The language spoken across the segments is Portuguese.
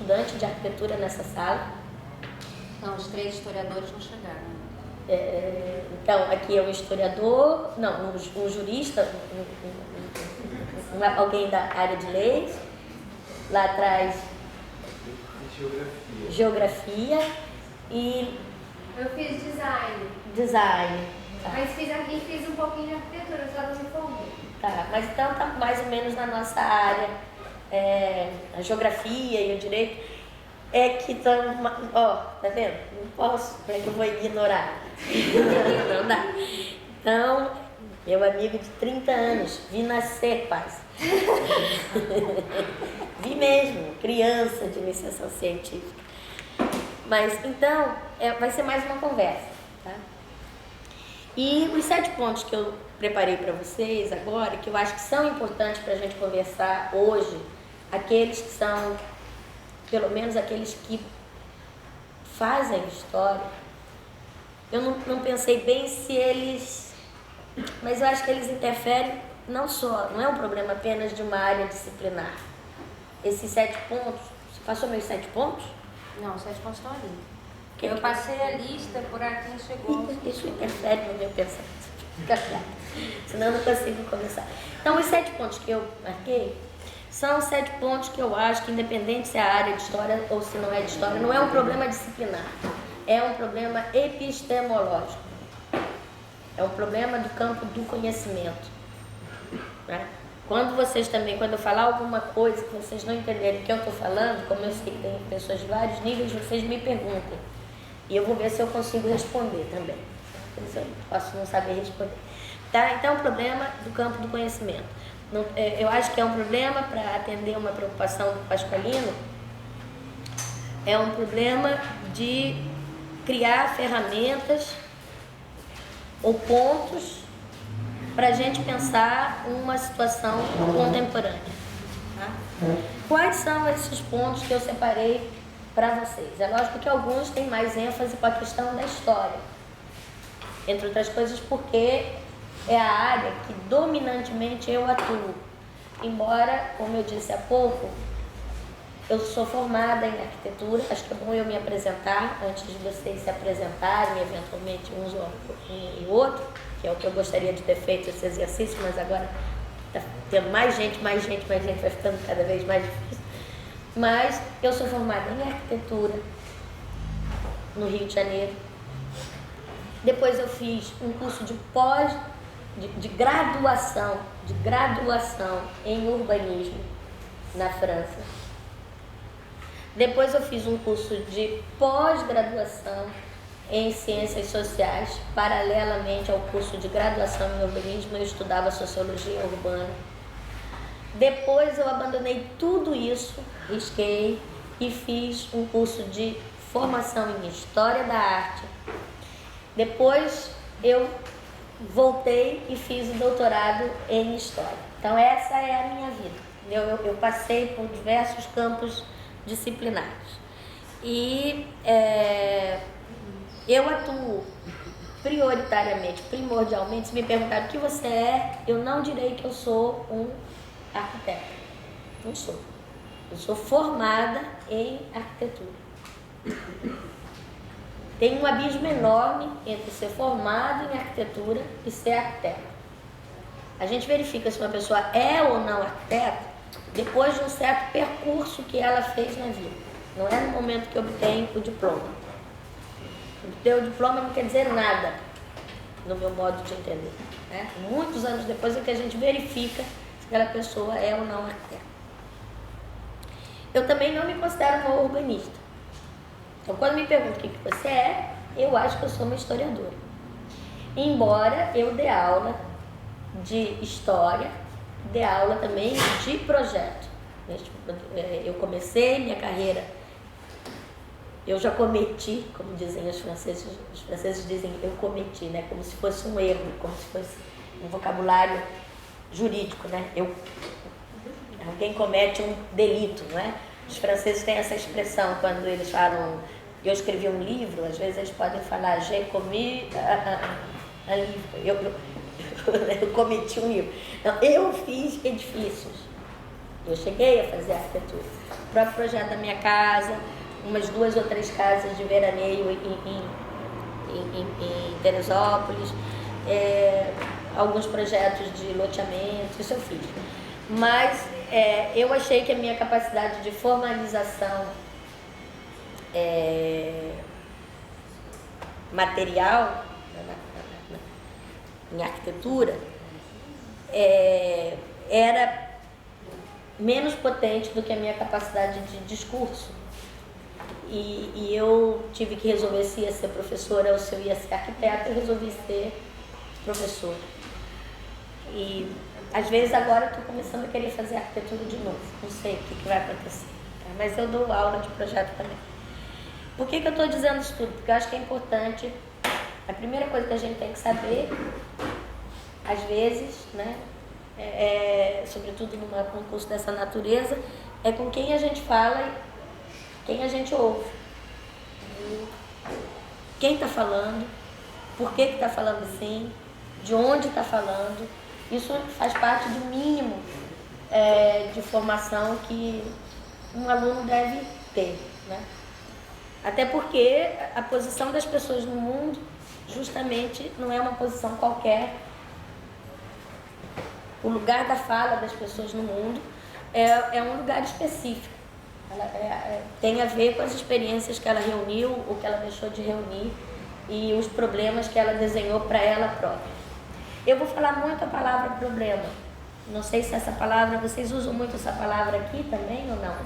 estudante de arquitetura nessa sala. Não, os 3 historiadores não chegaram. Então, aqui é um historiador, não, um jurista, alguém da área de leis. Lá atrás, geografia e... Eu fiz design. Tá. Mas fiz um pouquinho de arquitetura, só não me formei. Tá, mas então tá mais ou menos na nossa área, a geografia e o direito, é que estão, ó, tá vendo? Não posso, como é que eu vou ignorar? Não dá. Então, meu amigo de 30 anos, vi nascer quase. Vi mesmo, criança de iniciação científica. Mas, então, vai ser mais uma conversa, tá? E os 7 pontos que eu preparei para vocês agora, que eu acho que são importantes para a gente conversar hoje, aqueles que são, pelo menos aqueles que fazem história, eu não pensei bem se eles... Mas eu acho que eles interferem não é um problema apenas de uma área disciplinar. Esses 7 pontos, você passou meus 7 pontos? Não, os 7 pontos estão ali. Eu passei a lista por quem chegou. Isso interfere no meu pensamento. Fica claro. Senão eu não consigo começar. Então, os 7 pontos que eu marquei são 7 pontos que eu acho que, independente se é a área de história ou se não é de história, não é um problema disciplinar. É um problema epistemológico. É um problema do campo do conhecimento. Né? Quando eu falar alguma coisa que vocês não entenderem o que eu estou falando, como eu sei que tem pessoas de vários níveis, vocês me perguntem. E eu vou ver se eu consigo responder também. Eu posso não saber responder. Tá? Então, o problema do campo do conhecimento. Eu acho que é um problema para atender uma preocupação do pascualino, é um problema de criar ferramentas ou pontos para a gente pensar uma situação contemporânea. Tá? Quais são esses pontos que eu separei para vocês? É lógico que alguns têm mais ênfase com a questão da história, entre outras coisas porque é a área que dominantemente eu atuo. Embora, como eu disse há pouco, eu sou formada em arquitetura, acho que é bom eu me apresentar antes de vocês se apresentarem, eventualmente uns e outro, que é o que eu gostaria de ter feito esse exercício, mas agora está tendo mais gente, vai ficando cada vez mais difícil. Mas eu sou formada em arquitetura no Rio de Janeiro. Depois eu fiz um curso de graduação em urbanismo na França. Depois eu fiz um curso de pós-graduação em ciências sociais, paralelamente ao curso de graduação em urbanismo, eu estudava sociologia urbana. Depois eu abandonei tudo isso, risquei e fiz um curso de formação em História da Arte. Depois eu voltei e fiz o doutorado em História. Então essa é a minha vida. Eu passei por diversos campos disciplinares. E eu atuo primordialmente, se me perguntarem o que você é, eu não direi que eu sou um arquiteto. Não sou. Eu sou formada em arquitetura. Tem um abismo enorme entre ser formado em arquitetura e ser arquiteto. A gente verifica se uma pessoa é ou não arquiteta depois de um certo percurso que ela fez na vida. Não é no momento que obtém o diploma. Obter o diploma não quer dizer nada, no meu modo de entender. Né? Muitos anos depois é que a gente verifica se aquela pessoa é ou não arquiteta. Eu também não me considero uma urbanista. Então, quando me perguntam o que você é, eu acho que eu sou uma historiadora. Embora eu dê aula de história, dê aula também de projeto. Eu comecei minha carreira, eu já cometi, como dizem os franceses dizem eu cometi, né? Como se fosse um erro, como se fosse um vocabulário jurídico, né? Alguém comete um delito, não é? Os franceses têm essa expressão quando eles falam, eu escrevi um livro, às vezes eles podem falar, j'ai commis un livre, eu cometi um livro. Não, eu fiz edifícios, eu cheguei a fazer arquitetura. próprio projeto da minha casa, umas 2 ou 3 casas de veraneio em Teresópolis, alguns projetos de loteamento, isso eu fiz. Mas eu achei que a minha capacidade de formalização material em arquitetura era menos potente do que a minha capacidade de discurso. E eu tive que resolver se ia ser professora ou se eu ia ser arquiteta. Eu resolvi ser professora. E às vezes agora eu estou começando a querer fazer arquitetura de novo. Não sei o que vai acontecer, tá? Mas eu dou aula de projeto também. Por que eu estou dizendo isso tudo? Porque eu acho que é importante. A primeira coisa que a gente tem que saber, às vezes, né, sobretudo num curso dessa natureza, é com quem a gente fala e quem a gente ouve. Quem está falando, por que está falando assim, de onde está falando. Isso faz parte do mínimo de formação que um aluno deve ter, né? Até porque a posição das pessoas no mundo justamente não é uma posição qualquer. O lugar da fala das pessoas no mundo é um lugar específico. Ela tem a ver com as experiências que ela reuniu ou que ela deixou de reunir e os problemas que ela desenhou para ela própria. Eu vou falar muito a palavra problema. Não sei se essa palavra, vocês usam muito essa palavra aqui também ou não?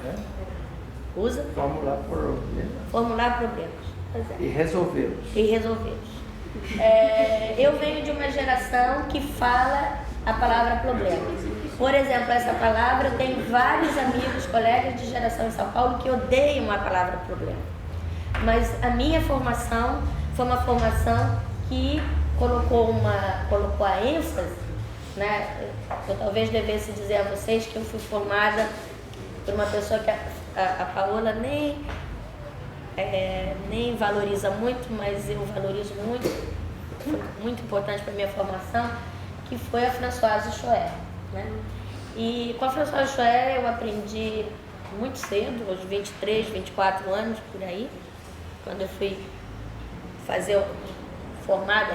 Usa? Formular problemas. Formular problemas. Pois é. E resolvê-los. E resolvê-los. Eu venho de uma geração que fala a palavra problema. Por exemplo, essa palavra, eu tenho vários amigos, colegas de geração em São Paulo que odeiam a palavra problema. Mas a minha formação foi uma formação que colocou a ênfase, né? Eu talvez devesse dizer a vocês que eu fui formada por uma pessoa que a Paola nem valoriza muito, mas eu valorizo muito, foi muito importante para a minha formação, que foi a Françoise Choer, né? E com a Françoise Choer eu aprendi muito cedo, aos 23, 24 anos, por aí, quando eu fui fazer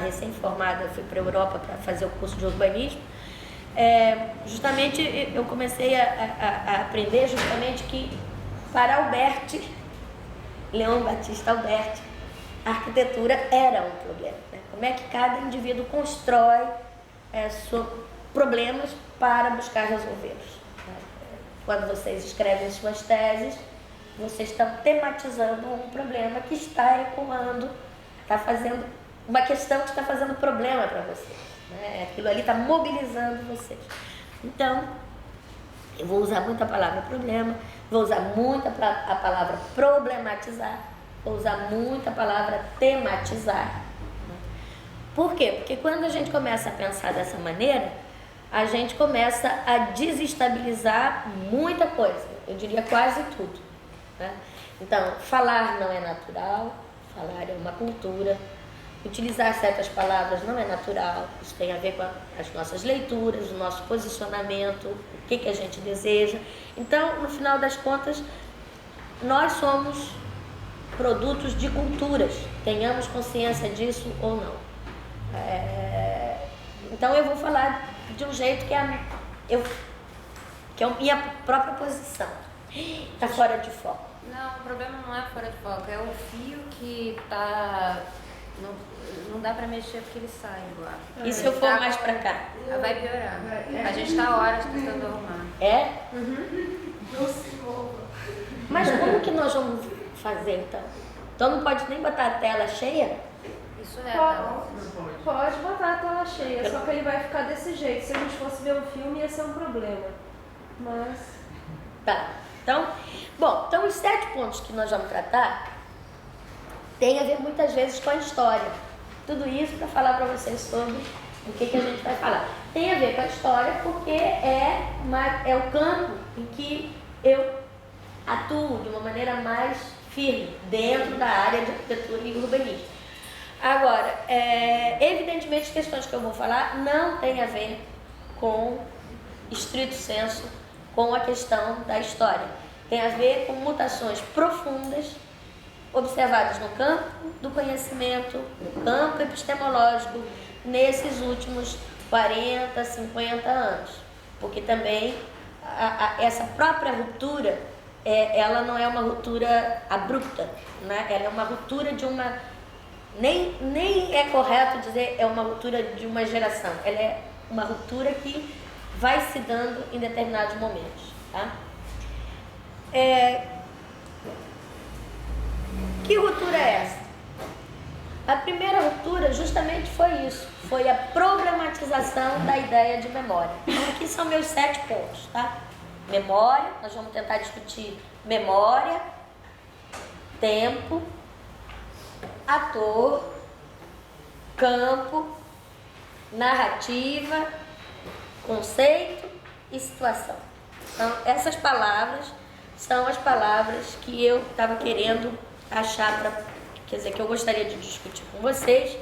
recém-formada, fui para a Europa para fazer o curso de urbanismo. Justamente eu comecei a aprender justamente que para Alberti, Leon Batista Alberti, a arquitetura era um problema, né? Como é que cada indivíduo constrói problemas para buscar resolvê-los, né? Quando vocês escrevem suas teses, vocês estão tematizando um problema que está ecoando, está fazendo uma questão que está fazendo problema para vocês, né? Aquilo ali está mobilizando vocês. Então, eu vou usar muito a palavra problema, vou usar muito a palavra problematizar, vou usar muito a palavra tematizar. Por quê? Porque quando a gente começa a pensar dessa maneira, a gente começa a desestabilizar muita coisa, eu diria quase tudo, né? Então, falar não é natural, falar é uma cultura. Utilizar certas palavras não é natural, isso tem a ver com as nossas leituras, o nosso posicionamento, o que a gente deseja. Então, no final das contas, nós somos produtos de culturas, tenhamos consciência disso ou não. Então, eu vou falar de um jeito que é a minha própria posição. Está fora de foco. Não, o problema não é fora de foco, é o fio que está... Não dá pra mexer porque ele sai igual. E se eu for mais pra cá? Vai piorar. A gente tá horas tentando arrumar. É? Não se mova. Mas como que nós vamos fazer então? Então não pode nem botar a tela cheia? Isso é, tá? Pode botar a tela cheia, só que ele vai ficar desse jeito. Se a gente fosse ver um filme ia ser um problema. Mas... Tá. Então os 7 pontos que nós vamos tratar tem a ver muitas vezes com a história. Tudo isso para falar para vocês sobre o que a gente vai falar. Tem a ver com a história porque é o campo em que eu atuo de uma maneira mais firme dentro da área de arquitetura e urbanismo. Agora, evidentemente, as questões que eu vou falar não têm a ver com estrito senso com a questão da história. tem a ver com mutações profundas observadas no campo do conhecimento, no campo epistemológico, nesses últimos 40, 50 anos. Porque também essa própria ruptura, ela não é uma ruptura abrupta, né? Ela é uma ruptura de uma... Nem é correto dizer é uma ruptura de uma geração, ela é uma ruptura que vai se dando em determinados momentos. Tá? Que ruptura é essa? A primeira ruptura justamente foi isso, foi a problematização da ideia de memória. Então, aqui são meus 7 pontos, tá? Memória, nós vamos tentar discutir memória, tempo, ator, campo, narrativa, conceito e situação. Então, essas palavras são as palavras que eu estava querendo achar que eu gostaria de discutir com vocês.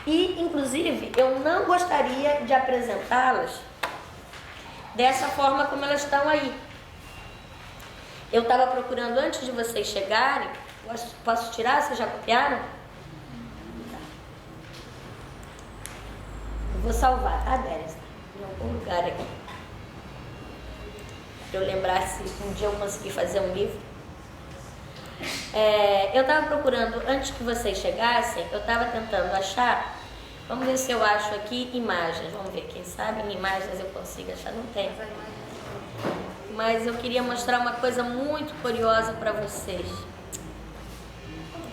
E, inclusive, eu não gostaria de apresentá-las dessa forma como elas estão aí. Eu estava procurando, antes de vocês chegarem, posso tirar? Vocês já copiaram? Tá. Eu vou salvar, tá, Délis? Em algum lugar aqui. Para eu lembrar se um dia eu conseguir fazer um livro. Eu estava procurando, antes que vocês chegassem, eu estava tentando achar, vamos ver se eu acho aqui imagens, vamos ver, quem sabe em imagens eu consigo achar, não tem. Mas eu queria mostrar uma coisa muito curiosa para vocês.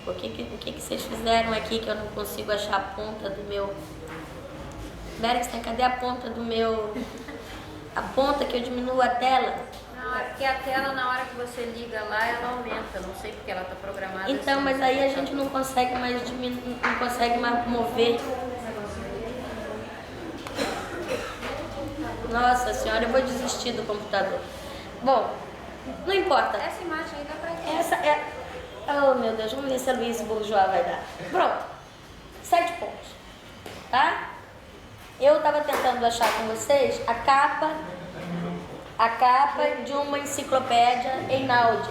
O que vocês fizeram aqui que eu não consigo achar a ponta do meu... Bergstein, cadê a ponta do meu... A ponta que eu diminuo a tela? Não, é porque a tela, na hora que você liga lá, ela aumenta. Não sei porque ela está programada então, assim. Mas aí a gente não consegue mais diminuir, não consegue mais mover. Nossa senhora, eu vou desistir do computador. Bom, não importa. Essa imagem aí dá pra ver. Essa é... Oh, meu Deus, vamos ver se a Luiz Bourgeois vai dar. Pronto. 7 pontos. Tá? Eu estava tentando achar com vocês a capa de uma enciclopédia Einaudi.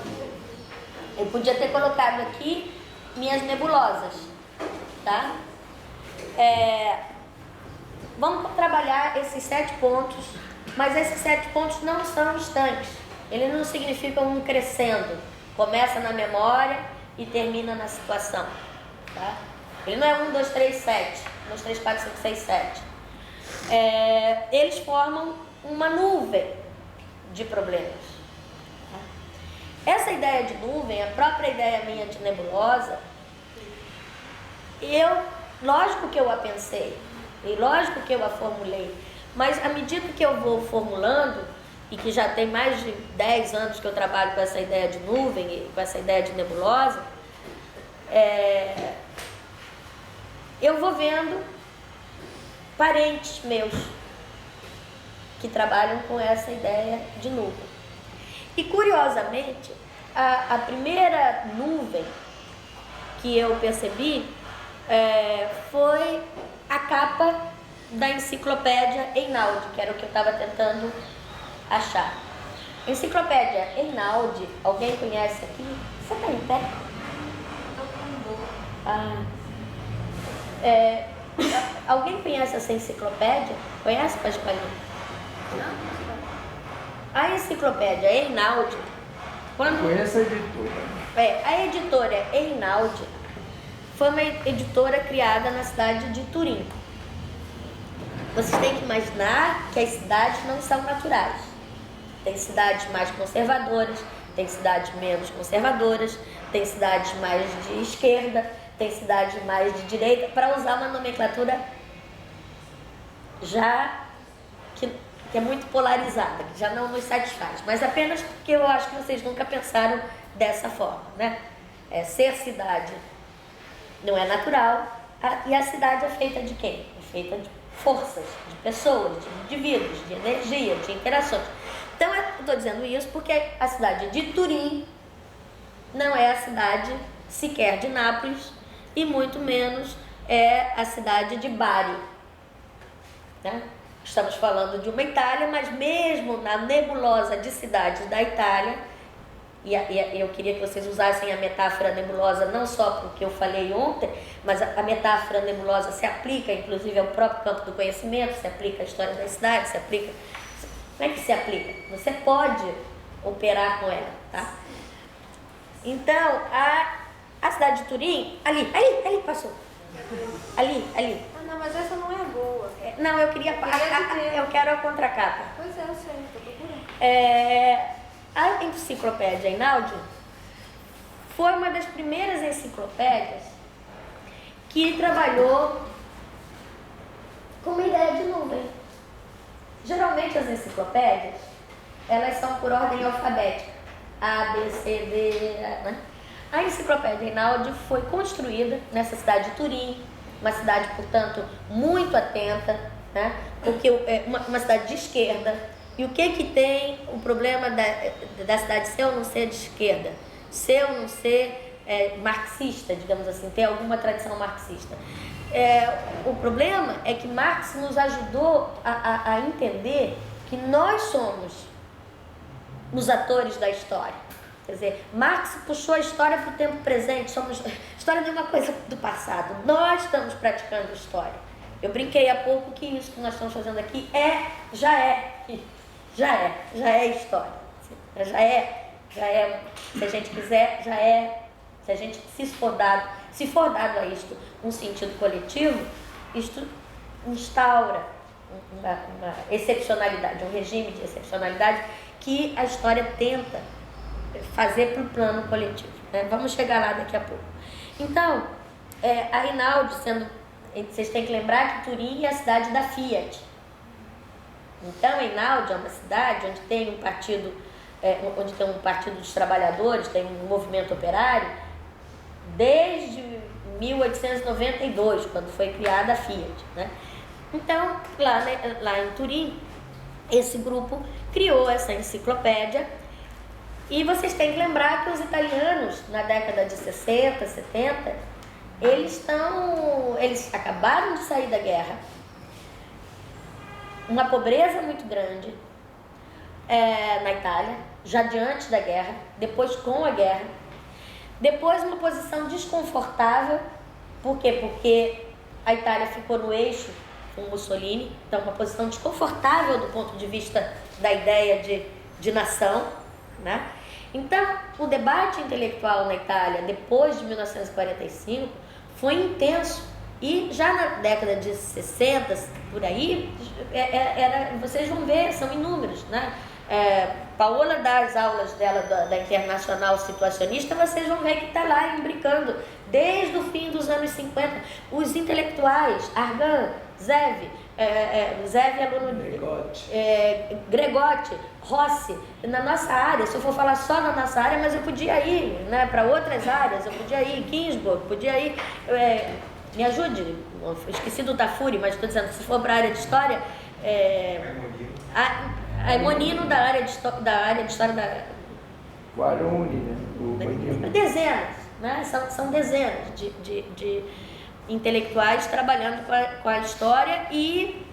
Eu podia ter colocado aqui minhas nebulosas, tá? Vamos trabalhar esses 7 pontos, mas esses 7 pontos não são estanques. Eles não significam um crescendo. Começa na memória e termina na situação, tá? Ele não é 1, 2, 3, 7. 1, 2, 3, 4, 5, 6, 7. Eles formam uma nuvem de problemas. Essa ideia de nuvem, a própria ideia minha de nebulosa, lógico que eu a pensei, e lógico que eu a formulei, mas à medida que eu vou formulando, e que já tem mais de 10 anos que eu trabalho com essa ideia de nuvem, e com essa ideia de nebulosa, eu vou vendo parentes meus que trabalham com essa ideia de nuvem. E curiosamente, a primeira nuvem que eu percebi foi a capa da enciclopédia Einaudi, que era o que eu estava tentando achar. Enciclopédia Einaudi, alguém conhece aqui? Você está em pé? Alguém conhece essa enciclopédia? Conhece, Pascoalinho? Não? A enciclopédia Einaudi, Conheço a editora. a editora Einaudi foi uma editora criada na cidade de Turim. Vocês têm que imaginar que as cidades não são naturais. Tem cidades mais conservadoras, tem cidades menos conservadoras, tem cidades mais de esquerda, tem cidades mais de direita, para usar uma nomenclatura já que é muito polarizada, que já não nos satisfaz, mas apenas porque eu acho que vocês nunca pensaram dessa forma, né? Ser cidade não é natural, e a cidade é feita de quem? É feita de forças, de pessoas, de indivíduos, de energia, de interações. Então, eu estou dizendo isso porque a cidade de Turim não é a cidade sequer de Nápoles e muito menos é a cidade de Bari, né? Estamos falando de uma Itália, mas mesmo na nebulosa de cidades da Itália, eu queria que vocês usassem a metáfora nebulosa não só porque eu falei ontem, mas a metáfora nebulosa se aplica inclusive ao próprio campo do conhecimento, se aplica à história da cidade, se aplica... Como é que se aplica? Você pode operar com ela, tá? Então, a cidade de Turim, ali passou. Ali. Ah, não, mas essa não é boa. Não, eu queria... eu quero a contracapa. Pois é, eu sei, tô procurando. A enciclopédia Einaudi foi uma das primeiras enciclopédias que trabalhou com uma ideia de nuvem. Geralmente as enciclopédias, elas são por ordem alfabética. A, B, C, D, né? A enciclopédia Einaudi foi construída nessa cidade de Turim, uma cidade, portanto, muito atenta, né? Porque é uma cidade de esquerda. E o que tem o problema da cidade ser ou não ser de esquerda? Ser ou não ser marxista, digamos assim, ter alguma tradição marxista. O problema é que Marx nos ajudou a entender que nós somos os atores da história. Quer dizer, Marx puxou a história para o tempo presente. História não é uma coisa do passado. Nós estamos praticando história. Eu brinquei há pouco que isso que nós estamos fazendo aqui já é história. Já é, se a gente quiser, se a gente se for dado a isto um sentido coletivo, isto instaura uma excepcionalidade, um regime de excepcionalidade que a história tenta fazer para o plano coletivo, né? Vamos chegar lá daqui a pouco. Então, a Einaudi, vocês têm que lembrar que Turim é a cidade da Fiat. Então, Einaudi é uma cidade onde tem um partido dos trabalhadores, tem um movimento operário, desde 1892, quando foi criada a Fiat, né? Então, lá em Turim, esse grupo criou essa enciclopédia. E vocês têm que lembrar que os italianos, na década de 60, 70, eles acabaram de sair da guerra, uma pobreza muito grande na Itália, já diante da guerra, depois com a guerra, depois uma posição desconfortável. Por quê? Porque a Itália ficou no eixo com Mussolini, então uma posição desconfortável do ponto de vista da ideia de nação, né? Então, o debate intelectual na Itália, depois de 1945, foi intenso. E já na década de 60, por aí, vocês vão ver, são inúmeros, né? Paola dá as aulas dela da Internacional Situacionista, vocês vão ver que está lá imbricando, desde o fim dos anos 50, os intelectuais, Argan, Zev, aluno Gregotti, Rossi, na nossa área. Se eu for falar só na nossa área, mas eu podia ir, né, para outras áreas, eu podia ir em Ginsburg, podia ir, me ajude, esqueci do Tafuri, mas estou dizendo, se for para a área de história, a Monino da área de história da Guaruni, né? Dezenas, né? São dezenas de intelectuais trabalhando com a história e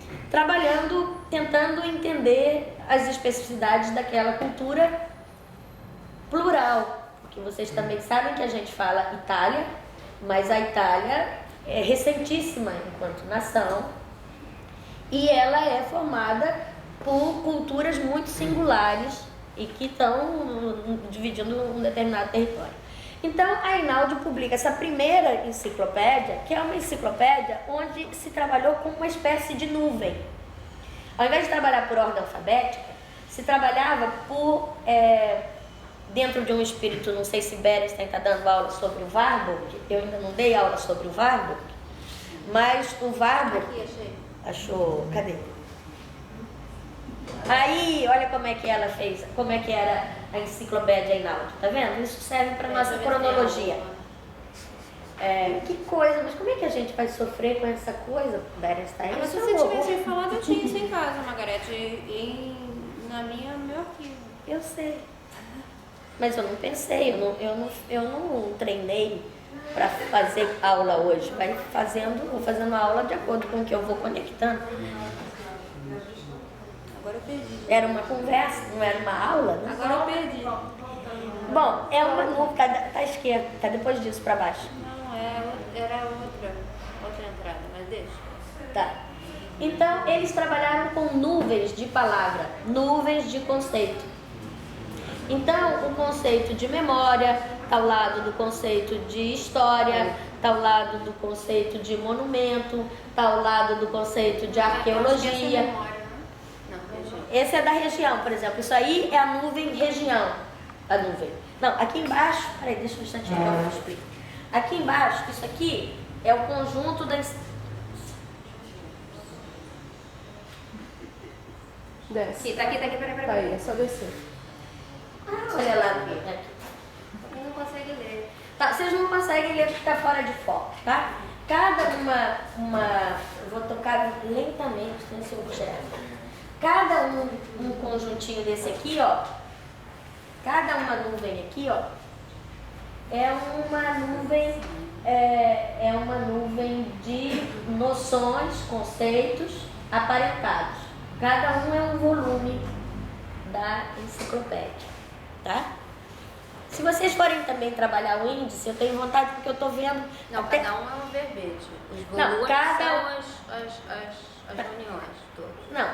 tentando entender as especificidades daquela cultura plural, porque vocês também sabem que a gente fala Itália, mas a Itália é recentíssima enquanto nação e ela é formada por culturas muito singulares e que estão dividindo um determinado território. Então, a Einaudi publica essa primeira enciclopédia, que é uma enciclopédia onde se trabalhou com uma espécie de nuvem. Ao invés de trabalhar por ordem alfabética, se trabalhava dentro de um espírito, não sei se Berenstein está dando aula sobre o Warburg, eu ainda não dei aula sobre o Warburg, mas o Warburg... Aqui, achei. Achou? Cadê? Aí, olha como é que ela fez, como é que era a enciclopédia Einaudi, tá vendo? Isso serve para nossa cronologia. Que coisa, mas como é que a gente vai sofrer com essa coisa, Berenstein? Mas se você tivesse falado, eu tinha isso em casa, Margarete, no meu arquivo. Eu sei. Mas eu não pensei, eu não treinei para fazer aula hoje. Vou fazendo aula de acordo com o que eu vou conectando. Agora eu perdi. Era uma conversa, não era uma aula, né? Agora eu perdi. Bom, é uma nuvem, tá à esquerda, tá depois disso para baixo. Não, era outra entrada, mas deixa. Tá. Então, eles trabalharam com nuvens de palavra, nuvens de conceito. Então, o conceito de memória está ao lado do conceito de história, está ao lado do conceito de monumento, está ao lado do conceito de arqueologia. Não, região. Esse é da região, por exemplo. Isso aí é a nuvem região. A nuvem. Não, aqui embaixo, peraí, deixa um instantinho que eu explico. Aqui embaixo, isso aqui é o conjunto das... Desce. Aqui, tá aqui, peraí. Tá aí, é só descer. Olha lá aqui. Ele não consegue ler. Tá, vocês não conseguem ler porque está fora de foco, tá? Cada eu vou tocar lentamente nesse objeto. Cada um conjuntinho desse aqui, ó, cada uma nuvem aqui, ó, é uma nuvem de noções, conceitos aparentados. Cada um é um volume da enciclopédia, tá? Se vocês forem também trabalhar o índice, eu tenho vontade porque eu estou vendo... Não, até... cada um é um verbete. Os Não, volumes cada- são as reuniões todas. Não.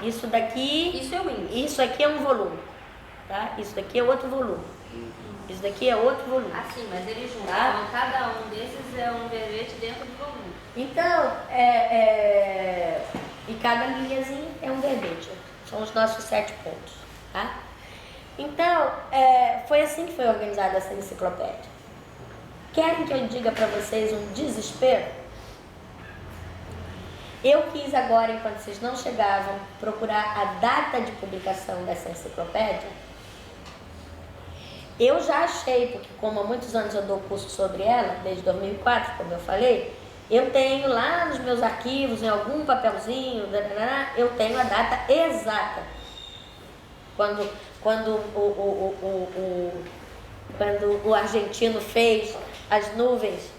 Isso daqui... Isso é o índice. Isso aqui é um volume, tá? Isso daqui é outro volume. Isso daqui é outro volume. Assim, mas eles juntam. Tá. Então, cada um desses é um verbete dentro do volume. Então, e cada linhazinha é um verbete. São os nossos 7 pontos, tá? Então, foi assim que foi organizada essa enciclopédia. Querem que eu diga para vocês um desespero? Eu quis agora, enquanto vocês não chegavam, procurar a data de publicação dessa enciclopédia. Eu já achei, porque como há muitos anos eu dou curso sobre ela, desde 2004, como eu falei, eu tenho lá nos meus arquivos, em algum papelzinho, eu tenho a data exata. Quando o argentino fez as nuvens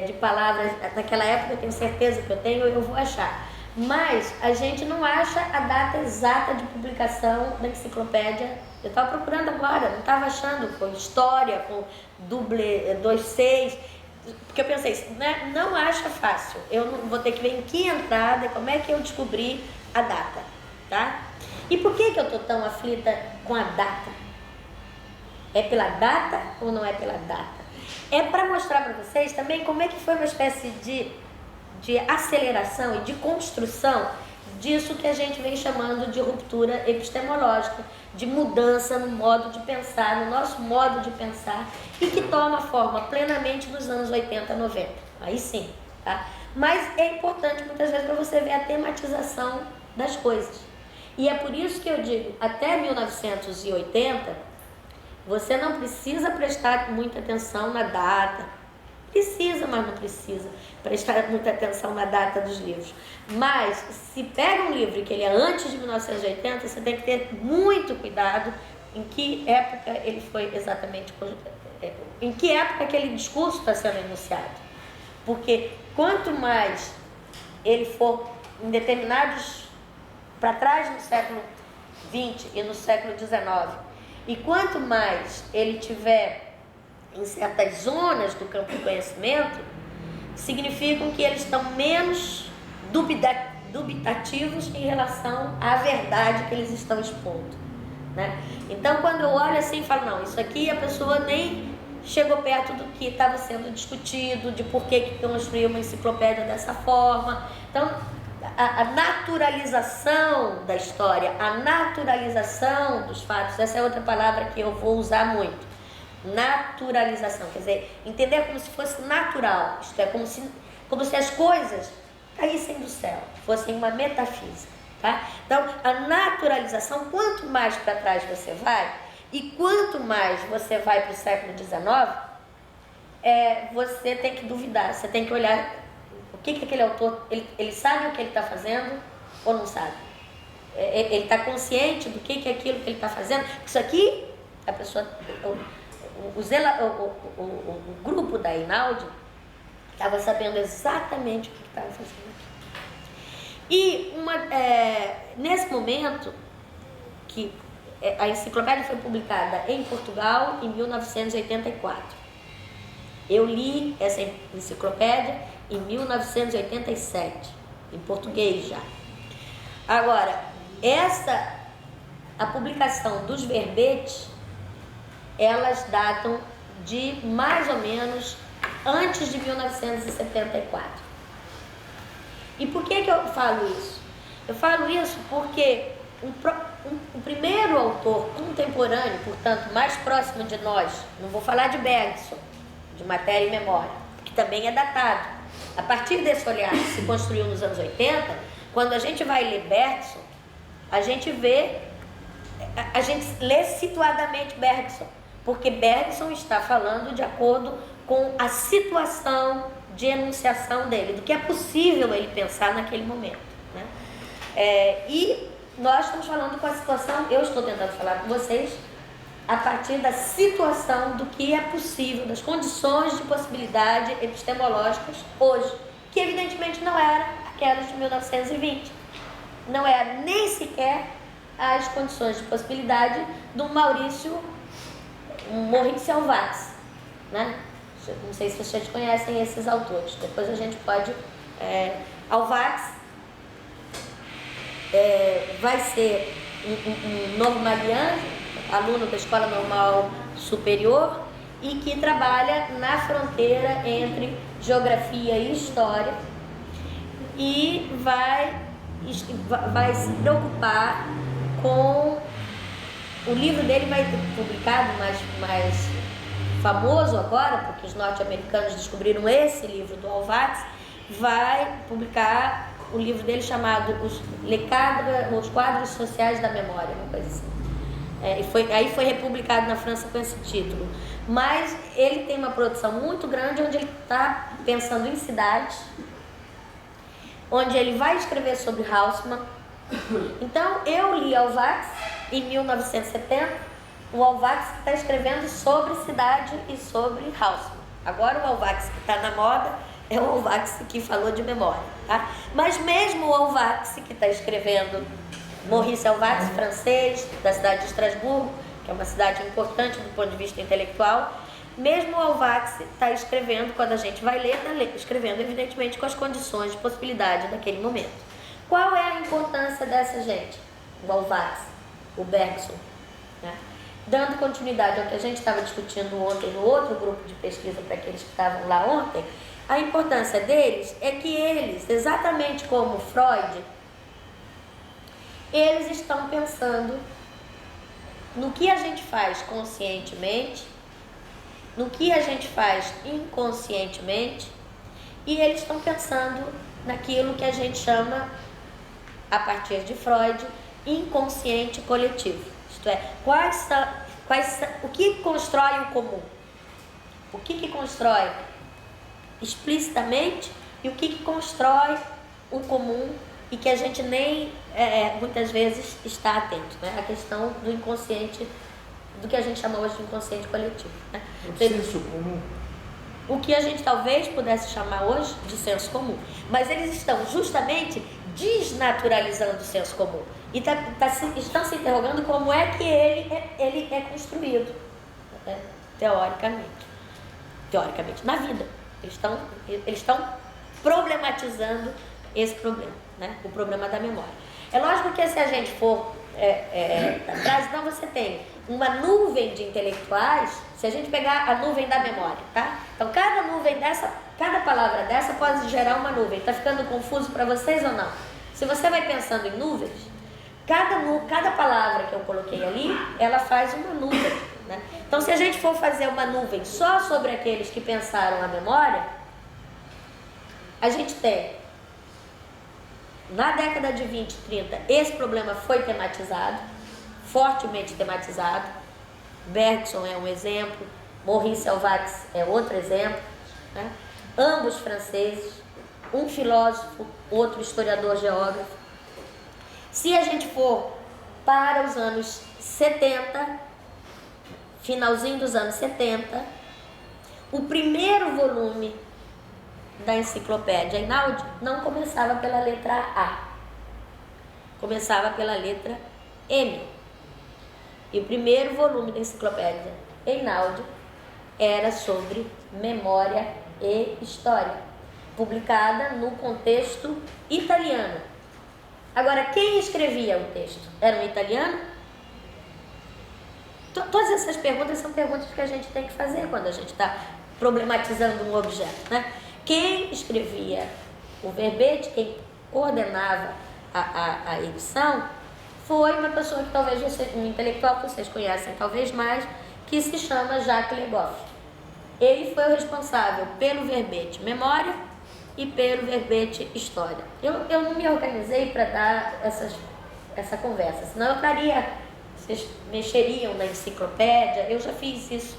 de palavras, naquela época eu tenho certeza que eu vou achar. Mas a gente não acha a data exata de publicação da enciclopédia. Eu estava procurando agora, não estava achando com história, com duble 26, porque eu pensei, né, não acha fácil. Eu não, vou ter que ver em que entrada, como é que eu descobri a data, tá? E por que eu estou tão aflita com a data? É pela data ou não é pela data? É para mostrar para vocês também como é que foi uma espécie de aceleração e de construção disso que a gente vem chamando de ruptura epistemológica, de mudança no modo de pensar, no nosso modo de pensar, e que toma forma plenamente nos anos 80, 90. Aí sim, tá? Mas é importante muitas vezes para você ver a tematização das coisas. E é por isso que eu digo, até 1980, você não precisa prestar muita atenção na data. Precisa, mas não precisa prestar muita atenção na data dos livros. Mas, se pega um livro que ele é antes de 1980, você tem que ter muito cuidado em que época ele foi exatamente... Em que época aquele discurso está sendo enunciado. Porque quanto mais ele for em determinados... para trás no século XX e no século XIX, e quanto mais ele tiver em certas zonas do campo do conhecimento, significam que eles estão menos dubitativos em relação à verdade que eles estão expondo, né? Então, quando eu olho assim e falo, não, isso aqui a pessoa nem chegou perto do que estava sendo discutido, de por que construiu uma enciclopédia dessa forma. Então, a naturalização da história, a naturalização dos fatos, essa é outra palavra que eu vou usar muito. Naturalização, quer dizer, entender como se fosse natural, isto é, como se as coisas caíssem do céu, fossem uma metafísica, tá? Então, a naturalização, quanto mais para trás você vai, e quanto mais você vai para o século XIX, você tem que duvidar, você tem que olhar o que aquele autor, ele sabe o que ele está fazendo ou não sabe? Ele está consciente do que é aquilo que ele está fazendo? Isso aqui, a pessoa... O grupo da Einaudi estava sabendo exatamente o que estava fazendo aqui. E nesse momento, que a enciclopédia foi publicada em Portugal em 1984. Eu li essa enciclopédia em 1987, em português já. Agora, a publicação dos verbetes, elas datam de mais ou menos antes de 1974. E por que eu falo isso? Eu falo isso porque o primeiro autor contemporâneo, portanto, mais próximo de nós, não vou falar de Bergson, de Matéria e Memória, que também é datado. A partir desse olhar que se construiu nos anos 80, quando a gente vai ler Bergson, a gente lê situadamente Bergson, porque Bergson está falando de acordo com a situação de enunciação dele, do que é possível ele pensar naquele momento, né? E nós estamos falando com a situação, eu estou tentando falar com vocês a partir da situação do que é possível, das condições de possibilidade epistemológicas hoje, que evidentemente não era aquelas de 1920, não era nem sequer as condições de possibilidade do Maurice Helvetius, né? Não sei se vocês conhecem esses autores, depois a gente pode... Helvetius vai ser um normaliano, aluno da Escola Normal Superior, e que trabalha na fronteira entre geografia e história, e vai se preocupar com... O livro dele vai ser publicado, mais famoso agora, porque os norte-americanos descobriram esse livro do Helvetius, vai publicar o livro dele chamado Os Quadros Sociais da Memória, uma coisa assim. Aí foi republicado na França com esse título. Mas ele tem uma produção muito grande, onde ele está pensando em cidades, onde ele vai escrever sobre Haussmann. Então, eu li Helvetius em 1970, o Helvetius que está escrevendo sobre cidade e sobre Haussmann. Agora o Helvetius que está na moda é o Helvetius que falou de memória, tá? Mas mesmo o Helvetius que está escrevendo, Maurice Helvetius, francês, da cidade de Estrasburgo, que é uma cidade importante do ponto de vista intelectual, mesmo o Helvetius está escrevendo, quando a gente vai ler, está escrevendo evidentemente com as condições de possibilidade daquele momento. Qual é a importância dessa gente? O Helvetius, o Bergson, né? Dando continuidade ao que a gente estava discutindo ontem no outro grupo de pesquisa para aqueles que estavam lá ontem, a importância deles é que eles, exatamente como Freud, eles estão pensando no que a gente faz conscientemente, no que a gente faz inconscientemente, e eles estão pensando naquilo que a gente chama, a partir de Freud, inconsciente coletivo. Isto é, o que constrói o comum? O que constrói explicitamente e o que constrói o comum e que a gente nem muitas vezes está atento, né? A questão do inconsciente, do que a gente chama hoje de inconsciente coletivo, né? O senso comum. O que a gente talvez pudesse chamar hoje de senso comum. Mas eles estão justamente desnaturalizando o senso comum. E estão se interrogando como é que ele é construído, né? Teoricamente, na vida. Eles estão problematizando esse problema, né? O problema da memória. É lógico que se a gente for atrás, então você tem uma nuvem de intelectuais, se a gente pegar a nuvem da memória, tá? Então cada palavra dessa pode gerar uma nuvem. Tá ficando confuso para vocês ou não? Se você vai pensando em nuvens, cada palavra que eu coloquei ali, ela faz uma nuvem, né? Então, se a gente for fazer uma nuvem só sobre aqueles que pensaram a memória, a gente tem, na década de 20 e 30, esse problema foi tematizado, fortemente tematizado. Bergson é um exemplo, Maurice Helvetius é outro exemplo, né? Ambos franceses, um filósofo, outro historiador geógrafo. Se a gente for para os anos 70, finalzinho dos anos 70, o primeiro volume da enciclopédia Einaudi não começava pela letra A, começava pela letra M. E o primeiro volume da enciclopédia Einaudi era sobre memória e história, publicada no contexto italiano. Agora, quem escrevia o texto? Era um italiano? Todas essas perguntas são perguntas que a gente tem que fazer quando a gente está problematizando um objeto, né? Quem escrevia o verbete, quem coordenava a edição, foi uma pessoa que talvez um intelectual que vocês conhecem talvez mais, que se chama Jacques Le Goff. Ele foi o responsável pelo verbete memória e pelo verbete história. Eu não me organizei para dar essa conversa, senão eu estaria, vocês mexeriam na enciclopédia, eu já fiz isso.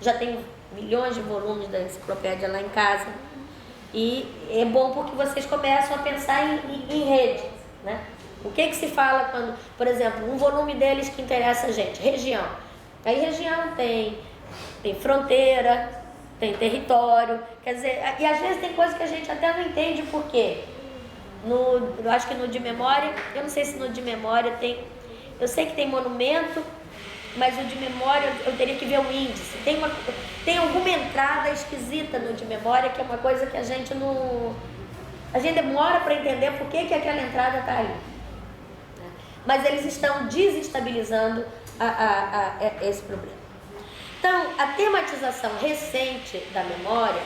Já tenho milhões de volumes da enciclopédia lá em casa. E é bom porque vocês começam a pensar em rede, né? O que se fala quando, por exemplo, um volume deles que interessa a gente, região. Aí região tem fronteira, tem território, quer dizer, e às vezes tem coisa que a gente até não entende por quê. Eu acho que no de memória, eu não sei se no de memória tem, eu sei que tem monumento, mas o de memória eu teria que ver o índice. Tem alguma entrada esquisita no de memória, que é uma coisa que a gente não... A gente demora para entender por que aquela entrada está ali. Mas eles estão desestabilizando esse problema. Então, a tematização recente da memória,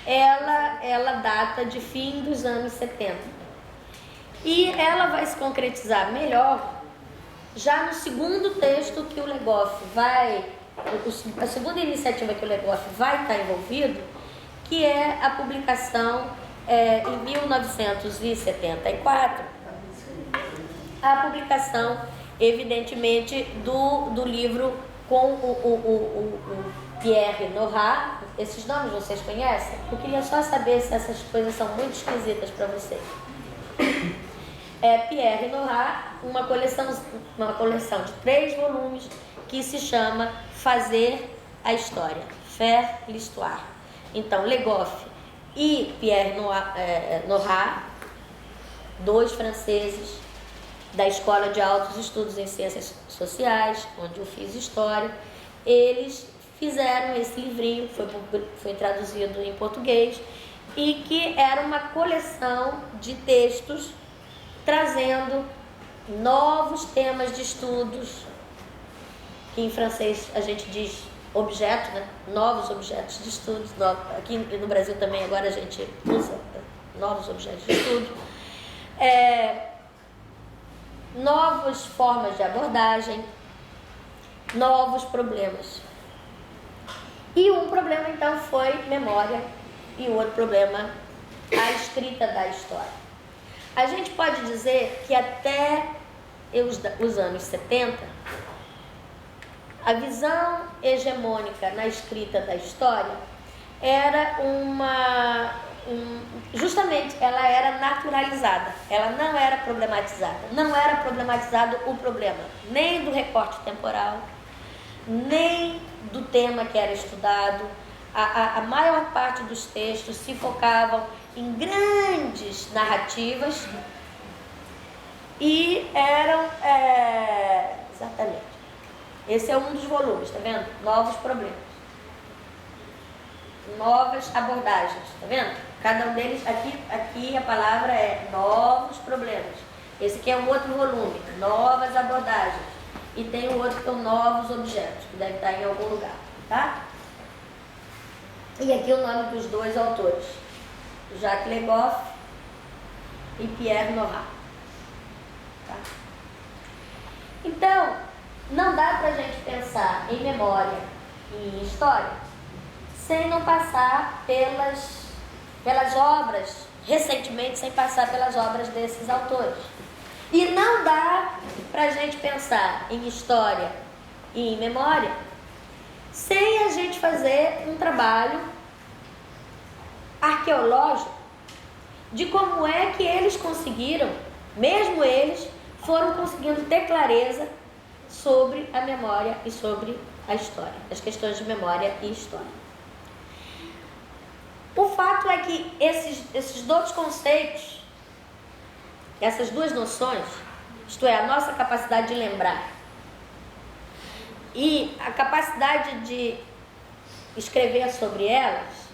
ela data de fim dos anos 70. E ela vai se concretizar melhor já no segundo texto que o Le Goff a segunda iniciativa que o Le Goff vai estar envolvido, que é a publicação em 1974, a publicação, evidentemente, do livro com o Pierre Nora. Esses nomes vocês conhecem? Eu queria só saber se essas coisas são muito esquisitas para vocês. Pierre Nora, uma coleção de 3 volumes que se chama Fazer a História, Faire l'Histoire. Então, Le Goff e Pierre Nora, 2 franceses da Escola de Altos Estudos em Ciências Sociais, onde eu fiz História, eles fizeram esse livrinho, foi traduzido em português, e que era uma coleção de textos trazendo novos temas de estudos, que em francês a gente diz objeto, né? Novos objetos de estudos. Aqui no Brasil também agora a gente usa novos objetos de estudo. Novas formas de abordagem, novos problemas. E um problema então foi memória e o outro problema a escrita da história. A gente pode dizer que até os anos 70, a visão hegemônica na escrita da história era justamente, ela era naturalizada, ela não era problematizada. Não era problematizado o problema, nem do recorte temporal, nem do tema que era estudado. A maior parte dos textos se focavam em grandes narrativas e eram... exatamente. Esse é um dos volumes, tá vendo? Novos problemas. Novas abordagens, tá vendo? Cada um deles, aqui a palavra é novos problemas. Esse aqui é um outro volume, novas abordagens. E tem o outro que é novos objetos, que deve estar em algum lugar, tá? E aqui o nome dos 2 autores, Jacques Le Goff e Pierre Nora. Tá? Então, não dá pra gente pensar em memória e em história sem não passar pelas obras, recentemente, sem passar pelas obras desses autores. E não dá pra gente pensar em história e em memória sem a gente fazer um trabalho arqueológico de como é que eles conseguiram, mesmo eles, foram conseguindo ter clareza sobre a memória e sobre a história, as questões de memória e história. O fato é que esses 2 conceitos, essas 2 noções, isto é, a nossa capacidade de lembrar E a capacidade de escrever sobre elas,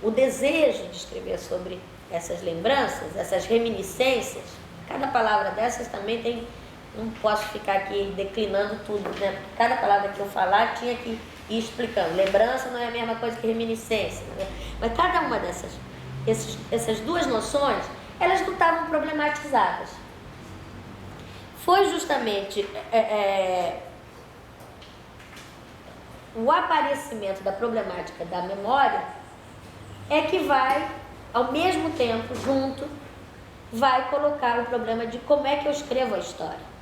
o desejo de escrever sobre essas lembranças, essas reminiscências, cada palavra dessas também tem, não posso ficar aqui declinando tudo, né? Porque cada palavra que eu falar tinha que ir explicando. Lembrança não é a mesma coisa que reminiscência, né? Mas cada uma essas duas noções, elas não estavam problematizadas. Foi justamente o aparecimento da problemática da memória é que vai, ao mesmo tempo, junto, vai colocar o problema de como é que eu escrevo a história.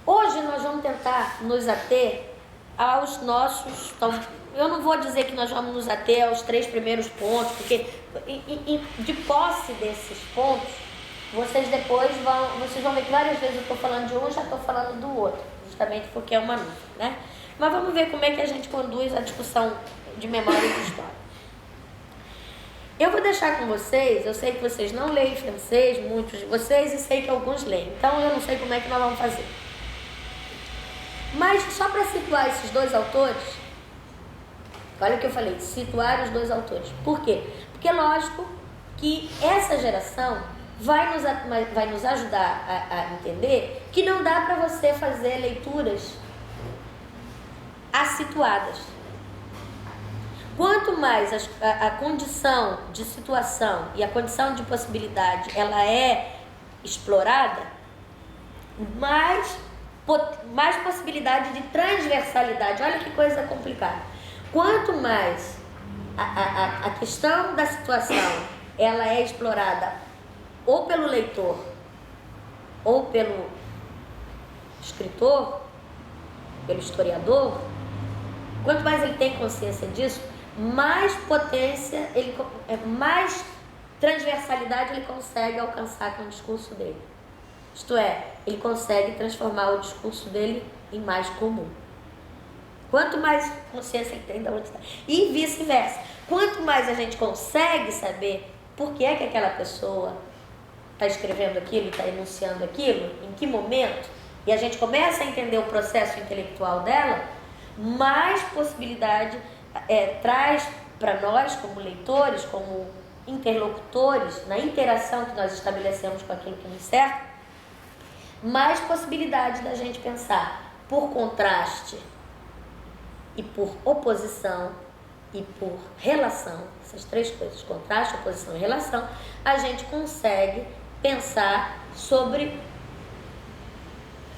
Hoje nós vamos tentar nos ater aos nossos... Eu não vou dizer que nós vamos nos ater aos 3 primeiros pontos, porque de posse desses pontos, vocês vão ver que várias vezes eu estou falando de um e já estou falando do outro, justamente porque é uma luta, né? Mas vamos ver como é que a gente conduz a discussão de memória e de história. Eu vou deixar com vocês, eu sei que vocês não leem francês, muitos de vocês, e sei que alguns leem, então eu não sei como é que nós vamos fazer. Mas só para situar esses 2 autores, olha o que eu falei, situar os 2 autores. Por quê? Porque é lógico que essa geração vai nos ajudar a entender que não dá para você fazer leituras assituadas. Quanto mais a condição de situação e a condição de possibilidade ela é explorada, mais possibilidade de transversalidade. Olha que coisa complicada. Quanto mais a questão da situação ela é explorada ou pelo leitor ou pelo escritor, pelo historiador, quanto mais ele tem consciência disso, mais potência, mais transversalidade ele consegue alcançar com o discurso dele. Isto é, ele consegue transformar o discurso dele em mais comum. Quanto mais consciência ele tem da outra, e vice-versa. Quanto mais a gente consegue saber por que é que aquela pessoa está escrevendo aquilo, está enunciando aquilo, em que momento, e a gente começa a entender o processo intelectual dela, mais possibilidade traz para nós, como leitores, como interlocutores, na interação que nós estabelecemos com aquilo que nos cerca, mais possibilidade da gente pensar por contraste e por oposição e por relação, essas 3 coisas, contraste, oposição e relação, a gente consegue pensar sobre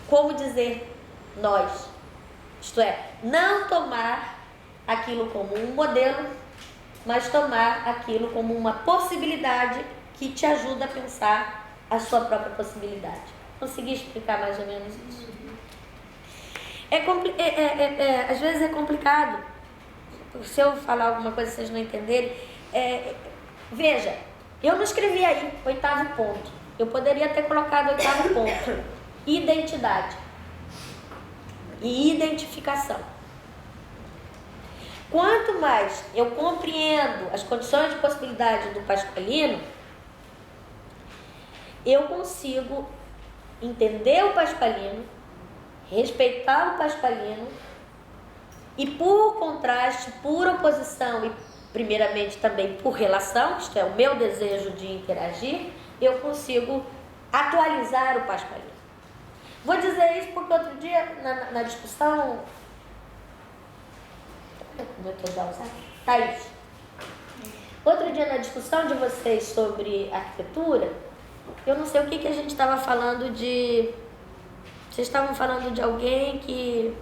como dizer nós, isto é, não tomar aquilo como um modelo, mas tomar aquilo como uma possibilidade que te ajuda a pensar a sua própria possibilidade. Consegui explicar mais ou menos isso? Às vezes é complicado. Se eu falar alguma coisa que vocês não entenderem, veja, eu não escrevi aí 8º ponto. Eu poderia ter colocado 8º ponto. Identidade e identificação. Quanto mais eu compreendo as condições de possibilidade do Pasqualino, eu consigo entender o Pasqualino, respeitar o Pasqualino e, por contraste, por oposição e, primeiramente, também por relação, isto é, o meu desejo de interagir, eu consigo atualizar o Pasqualino. Vou dizer isso porque outro dia, na discussão... Thaís, outro dia na discussão de vocês sobre arquitetura, eu não sei o que a gente estava falando de... Vocês estavam falando de alguém que...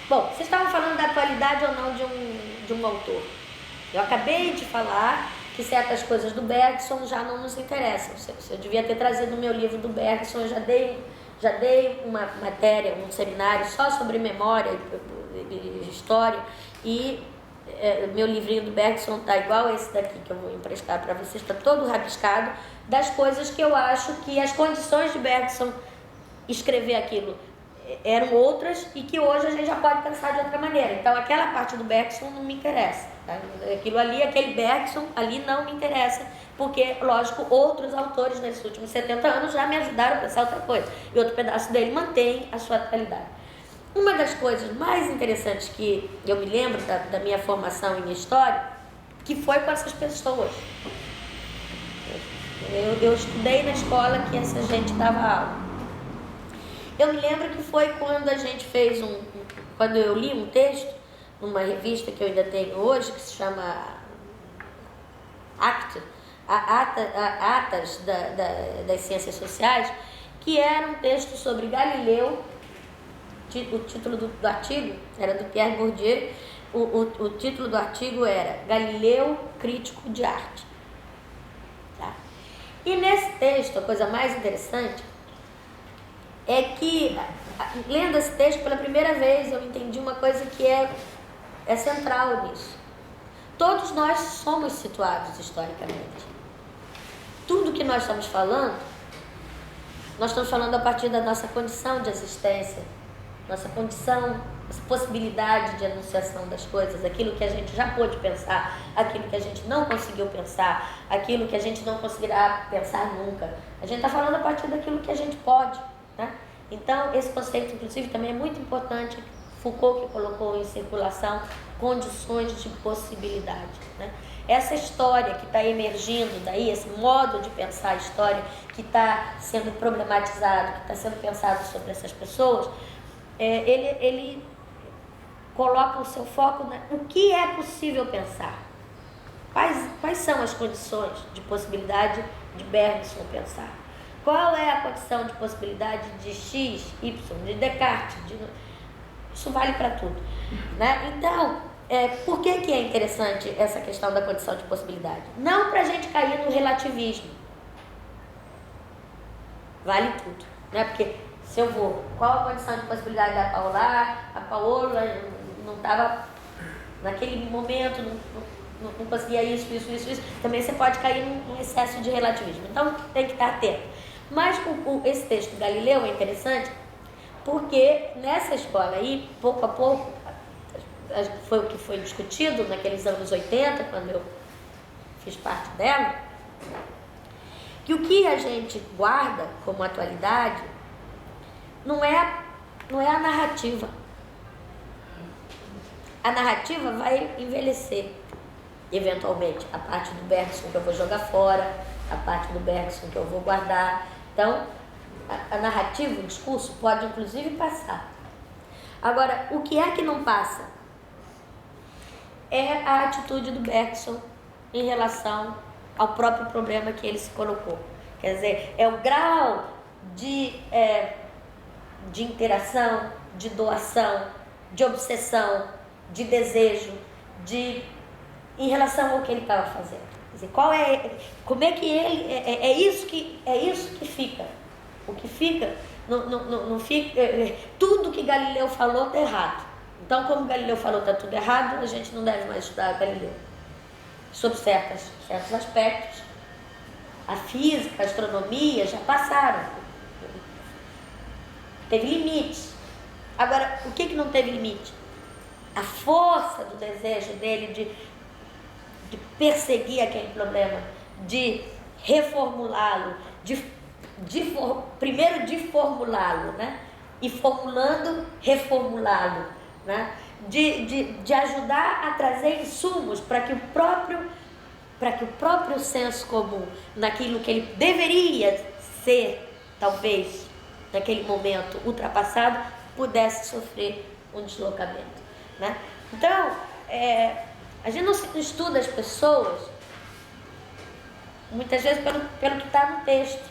Bom, vocês estavam falando da atualidade ou não de um autor. Eu acabei de falar que certas coisas do Bergson já não nos interessam. Eu devia ter trazido o meu livro do Bergson, eu já dei uma matéria, um seminário só sobre memória e história, e meu livrinho do Bergson está igual a esse daqui que eu vou emprestar para vocês, está todo rabiscado, das coisas que eu acho que as condições de Bergson escrever aquilo eram outras e que hoje a gente já pode pensar de outra maneira. Então aquela parte do Bergson não me interessa, tá? Aquilo ali, aquele Bergson ali não me interessa, porque, lógico, outros autores nesses últimos 70 anos já me ajudaram a pensar outra coisa, e outro pedaço dele mantém a sua atualidade. Uma das coisas mais interessantes que eu me lembro da minha formação em História, que foi com essas pessoas. Eu estudei na escola que essa gente dava aula. Eu me lembro que foi quando a gente fez quando eu li um texto numa revista que eu ainda tenho hoje, que se chama Atas das Ciências Sociais, que era um texto sobre Galileu. O título do artigo era do Pierre Bourdieu. O título do artigo era Galileu, Crítico de Arte. Tá? E nesse texto, a coisa mais interessante é que, lendo esse texto pela primeira vez, eu entendi uma coisa que é central nisso. Todos nós somos situados historicamente. Tudo que nós estamos falando a partir da nossa condição de existência, nossa condição, essa possibilidade de anunciação das coisas, aquilo que a gente já pôde pensar, aquilo que a gente não conseguiu pensar, aquilo que a gente não conseguirá pensar nunca. A gente está falando a partir daquilo que a gente pode, né? Então, esse conceito, inclusive, também é muito importante. Foucault que colocou em circulação condições de possibilidade, né? Essa história que está emergindo daí, esse modo de pensar a história que está sendo problematizado, que está sendo pensado sobre essas pessoas, ele coloca o seu foco no que é possível pensar. Quais são as condições de possibilidade de Bergson pensar? Qual é a condição de possibilidade de X, Y, de Descartes? Isso vale para tudo, né? Então, por que é interessante essa questão da condição de possibilidade? Não para a gente cair no relativismo. Vale tudo, né? Porque se eu vou, qual a condição de possibilidade da Paola? A Paola não estava naquele momento, não conseguia isso. Também você pode cair num excesso de relativismo. Então tem que estar atento. Mas esse texto do Galileu é interessante porque nessa escola aí, pouco a pouco, foi o que foi discutido naqueles anos 80, quando eu fiz parte dela, que o que a gente guarda como atualidade não é a narrativa. A narrativa vai envelhecer, eventualmente. A parte do Bergson que eu vou jogar fora, a parte do Bergson que eu vou guardar. Então, a narrativa, o discurso, pode inclusive passar. Agora, o que é que não passa? É a atitude do Bergson em relação ao próprio problema que ele se colocou. Quer dizer, é o grau de interação, de doação, de obsessão, de desejo, em relação ao que ele estava fazendo. Quer dizer, como é que ele... É isso que fica. O que fica, não fica... Tudo que Galileu falou está errado. Então, como Galileu falou está tudo errado, a gente não deve mais estudar Galileu. Sobre certos aspectos. A física, a astronomia já passaram. Teve limite. Agora, o que não teve limite? A força do desejo dele de perseguir aquele problema, de reformulá-lo, primeiro de formulá-lo, né? E formulando, reformulá-lo, né? De ajudar a trazer insumos para que o próprio senso comum, naquilo que ele deveria ser, talvez, naquele momento ultrapassado, pudesse sofrer um deslocamento, né? Então, a gente não estuda as pessoas, muitas vezes pelo que está no texto,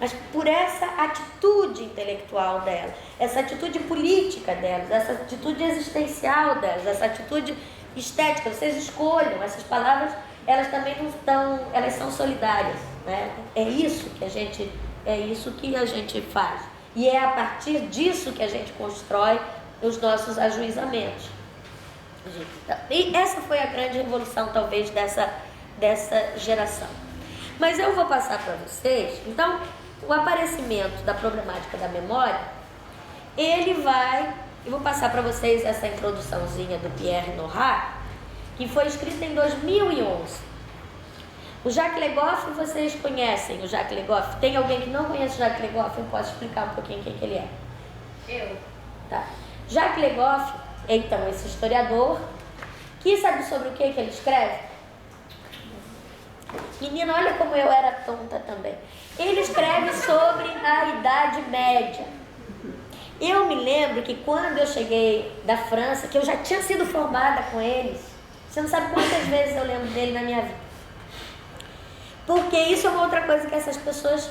mas por essa atitude intelectual dela, essa atitude política delas, essa atitude existencial delas, essa atitude estética. Vocês escolham, essas palavras, elas também não estão, elas são solidárias, né? É isso que a gente faz. E é a partir disso que a gente constrói os nossos ajuizamentos. E essa foi a grande revolução, talvez, dessa geração. Mas eu vou passar para vocês, então, o aparecimento da problemática da memória, ele vai... Eu vou passar para vocês essa introduçãozinha do Pierre Nora, que foi escrita em 2011. O Jacques Le Goff, vocês conhecem o Jacques Le Goff? Tem alguém que não conhece o Jacques Le Goff? Eu posso explicar um pouquinho quem que ele é. Eu. Tá. Jacques Le Goff, então, esse historiador, que sabe sobre o que ele escreve? Menina, olha como eu era tonta também. Ele escreve sobre a Idade Média. Eu me lembro que quando eu cheguei da França, que eu já tinha sido formada com eles, você não sabe quantas vezes eu lembro dele na minha vida. Porque isso é uma outra coisa que essas pessoas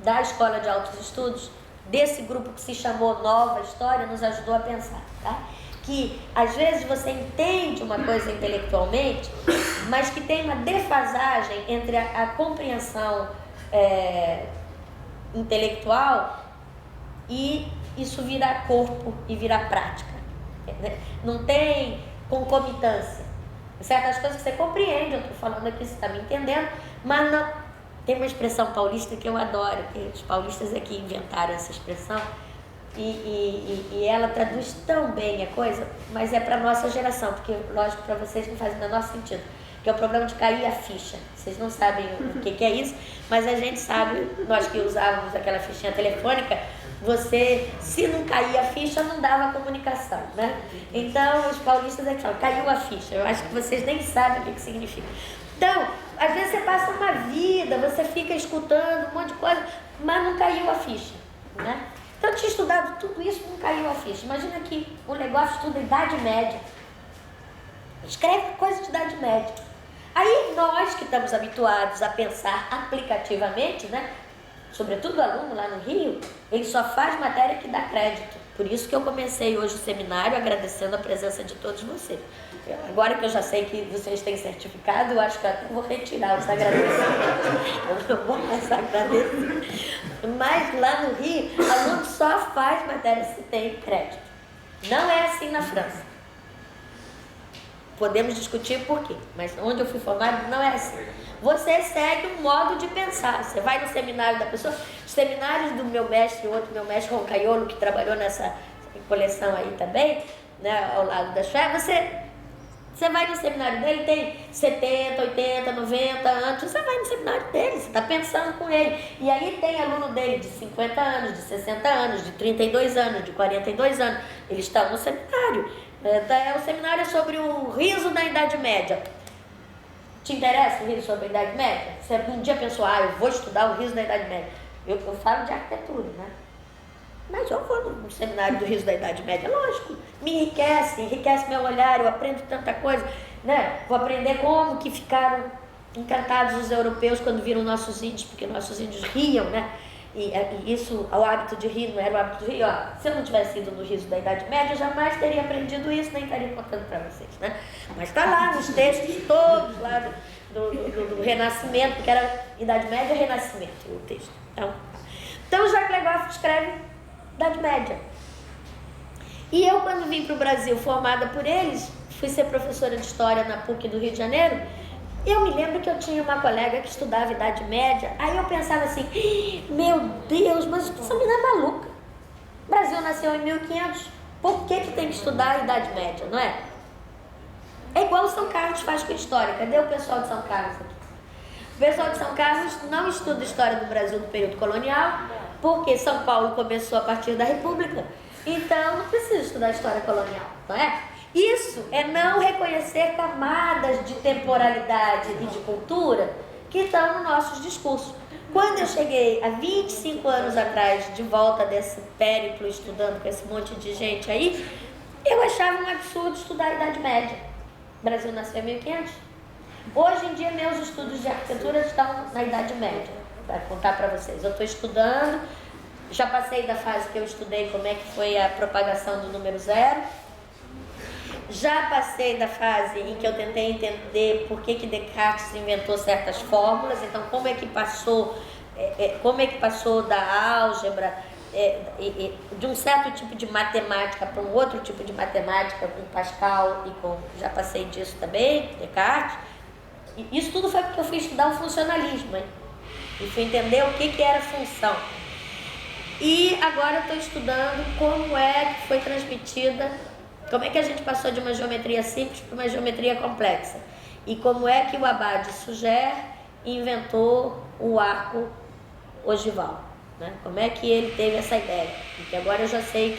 da Escola de Altos Estudos, desse grupo que se chamou Nova História, nos ajudou a pensar, tá? Que às vezes você entende uma coisa intelectualmente, mas que tem uma defasagem entre a compreensão intelectual e isso virar corpo e virar prática. Não tem concomitância. Certas coisas que você compreende, eu estou falando aqui, você está me entendendo, mas não. Tem uma expressão paulista que eu adoro, que os paulistas aqui inventaram essa expressão, e ela traduz tão bem a coisa, mas é para a nossa geração, porque, lógico, para vocês não faz o menor sentido, que é o problema de cair a ficha. Vocês não sabem o que é isso, mas a gente sabe, nós que usávamos aquela fichinha telefônica, você, se não caía a ficha, não dava comunicação, né? Então, os paulistas é que falam, caiu a ficha. Eu acho que vocês nem sabem o que significa. Então, às vezes você passa uma vida, você fica escutando um monte de coisa, mas não caiu a ficha, né? Então, eu tinha estudado tudo isso, não caiu a ficha. Imagina que o negócio estuda Idade Média. Escreve coisa de Idade Média. Aí, nós que estamos habituados a pensar aplicativamente, né? Sobretudo o aluno lá no Rio, ele só faz matéria que dá crédito. Por isso que eu comecei hoje o seminário agradecendo a presença de todos vocês. Agora que eu já sei que vocês têm certificado, eu acho que eu até vou retirar os agradecimentos. Eu não vou mais agradecer. Mas lá no Rio, o aluno só faz matéria se tem crédito. Não é assim na França. Podemos discutir por quê, mas onde eu fui formado não é assim. Você segue um modo de pensar. Você vai no seminário da pessoa. Os seminários do meu mestre, outro meu mestre, Roncaiolo, que trabalhou nessa coleção aí também, né, ao lado da Shé, você vai no seminário dele, tem 70, 80, 90 anos, você vai no seminário dele, você está pensando com ele. E aí tem aluno dele de 50 anos, de 60 anos, de 32 anos, de 42 anos. Eles estão no seminário. O seminário é sobre o riso da Idade Média. Te interessa o riso sobre a Idade Média? Você um dia pensou, eu vou estudar o riso da Idade Média. Eu falo de arquitetura, né? Mas eu vou no seminário do riso da Idade Média, lógico. Me enriquece meu olhar, eu aprendo tanta coisa, né? Vou aprender como que ficaram encantados os europeus quando viram nossos índios, porque nossos índios riam, né? E isso, o hábito de rir, não era o hábito de rir. Se eu não tivesse ido no riso da Idade Média, eu jamais teria aprendido isso, nem estaria contando para vocês, né? Mas está lá nos textos todos lá do Renascimento, porque era Idade Média e Renascimento o texto. Então Jacques Le Goff escreve Idade Média. E eu, quando vim para o Brasil, formada por eles, fui ser professora de História na PUC do Rio de Janeiro. Eu me lembro que eu tinha uma colega que estudava Idade Média. Aí eu pensava assim, meu Deus, mas essa menina é maluca. O Brasil nasceu em 1500. Por que tem que estudar a Idade Média, não é? É igual o São Carlos faz com a história. Cadê o pessoal de São Carlos aqui? O pessoal de São Carlos não estuda história do Brasil do período colonial, porque São Paulo começou a partir da República. Então não precisa estudar história colonial, não é? Isso é não reconhecer camadas de temporalidade e de cultura que estão nos nossos discursos. Quando eu cheguei há 25 anos atrás, de volta desse périplo, estudando com esse monte de gente aí, eu achava um absurdo estudar a Idade Média. O Brasil nasceu em 1500. Hoje em dia, meus estudos de arquitetura estão na Idade Média. Vou contar para vocês. Eu estou estudando, já passei da fase que eu estudei como é que foi a propagação do número zero. Já passei da fase em que eu tentei entender por que Descartes inventou certas fórmulas, então como é que passou da álgebra, de um certo tipo de matemática para um outro tipo de matemática, com Pascal já passei disso também, Descartes. Isso tudo foi porque eu fui estudar o funcionalismo, hein? e fui entender o que era função. E agora eu estou estudando como é que foi transmitida, como é que a gente passou de uma geometria simples para uma geometria complexa. E como é que o Abade Suger inventou o arco ogival, né? Como é que ele teve essa ideia? Porque agora eu já sei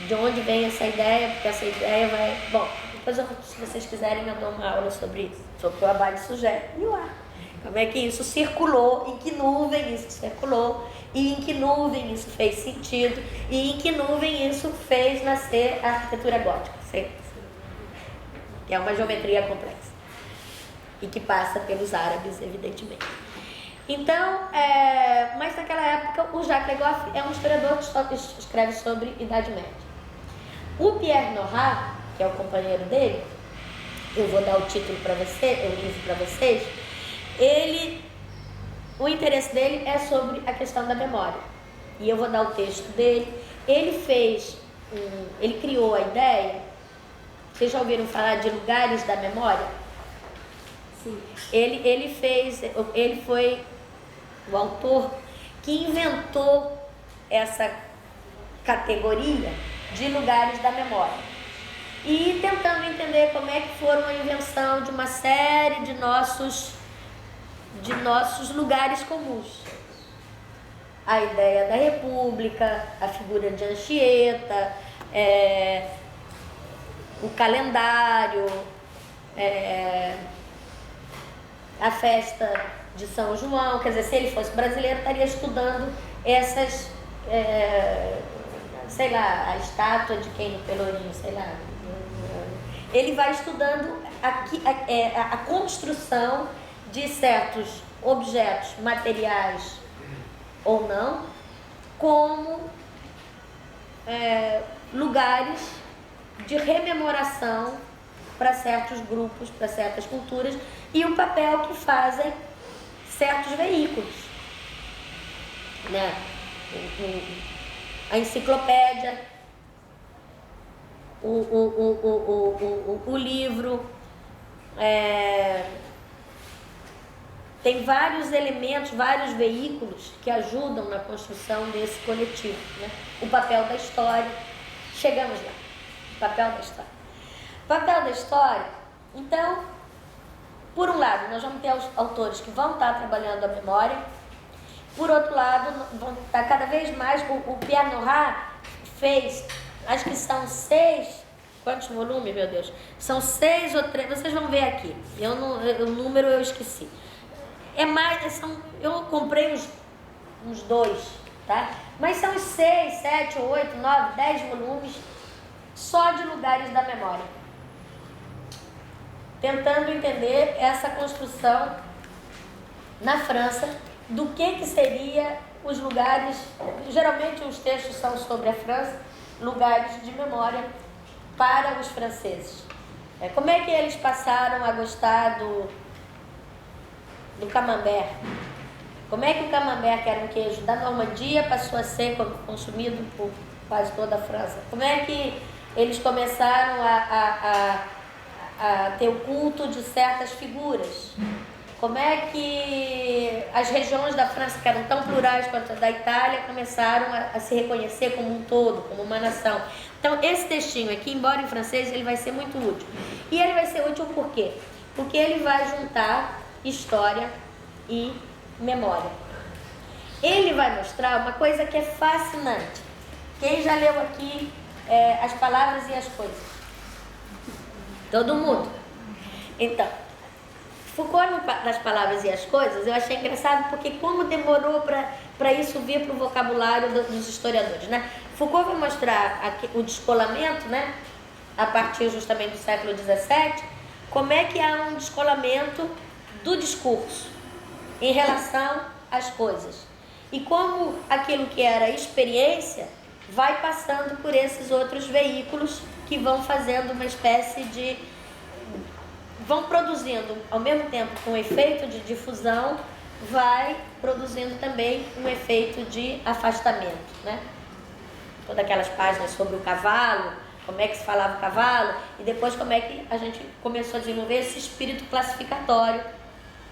de onde vem essa ideia, porque essa ideia vai... Bom, depois, se vocês quiserem, eu dou uma aula sobre isso, sobre o Abade Suger e o arco. Como é que isso circulou, em que nuvem isso circulou, e em que nuvem isso fez sentido, e em que nuvem isso fez nascer a arquitetura gótica, que é uma geometria complexa, e que passa pelos árabes, evidentemente. Então, mas naquela época, o Jacques Le Goff é um historiador que escreve sobre Idade Média. O Pierre Nora, que é o companheiro dele, eu vou dar o título para você, o livro para vocês, o interesse dele é sobre a questão da memória. E eu vou dar o texto dele. Ele criou a ideia, vocês já ouviram falar de lugares da memória? Sim. Ele foi o autor que inventou essa categoria de lugares da memória. E tentando entender como é que foram a invenção de uma série de nossos lugares comuns. A ideia da república, a figura de Anchieta, o calendário, a festa de São João. Quer dizer, se ele fosse brasileiro, estaria estudando essas, sei lá, a estátua de quem no Pelourinho, sei lá. Ele vai estudando a construção de certos objetos materiais ou não, como lugares de rememoração para certos grupos, para certas culturas, e o papel que fazem certos veículos, né? A enciclopédia, o livro, tem vários elementos, vários veículos que ajudam na construção desse coletivo, né? O papel da história, chegamos lá, o papel da história. O papel da história, então, por um lado, nós vamos ter os autores que vão estar trabalhando a memória, por outro lado, vão estar cada vez mais, o Pierre Nora fez, acho que são 6, quantos volumes, meu Deus? São 6 ou 3, vocês vão ver aqui, o número eu esqueci. Eu comprei uns 2, tá? Mas são 6, 7, 8, 9, 10 volumes só de lugares da memória. Tentando entender essa construção na França do que seria os lugares, geralmente os textos são sobre a França, lugares de memória para os franceses. Como é que eles passaram a gostar do camembert? Como é que o camembert, que era um queijo da Normandia, passou a ser consumido por quase toda a França? Como é que eles começaram a ter o culto de certas figuras? Como é que as regiões da França, que eram tão plurais quanto a da Itália, começaram a se reconhecer como um todo, como uma nação? Então, esse textinho aqui, embora em francês, ele vai ser muito útil. E ele vai ser útil por quê? Porque ele vai juntar história e memória. Ele vai mostrar uma coisa que é fascinante. Quem já leu aqui As Palavras e as Coisas? Todo mundo? Então, Foucault, nas Palavras e as Coisas, eu achei engraçado porque como demorou para isso vir para o vocabulário dos historiadores, né? Foucault vai mostrar aqui o descolamento, né? A partir justamente do século XVII, como é que há um descolamento do discurso em relação às coisas. E como aquilo que era experiência vai passando por esses outros veículos que vão fazendo uma espécie de... vão produzindo, ao mesmo tempo com um efeito de difusão, vai produzindo também um efeito de afastamento, né? Todas aquelas páginas sobre o cavalo, como é que se falava o cavalo, e depois como é que a gente começou a desenvolver esse espírito classificatório,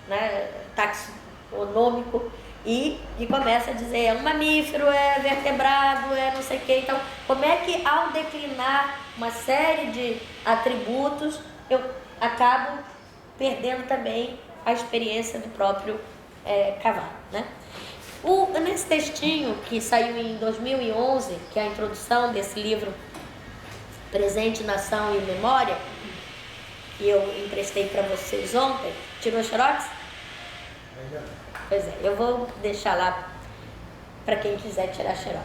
né? Taxonômico, E começa a dizer, é um mamífero, é vertebrado, é não sei o que. Então, como é que ao declinar uma série de atributos, eu acabo perdendo também a experiência do próprio cavalo, né? Nesse textinho que saiu em 2011, que é a introdução desse livro Presente, Nação e Memória, que eu emprestei para vocês ontem, tirou o xerox? Pois é, eu vou deixar lá para quem quiser tirar xerox.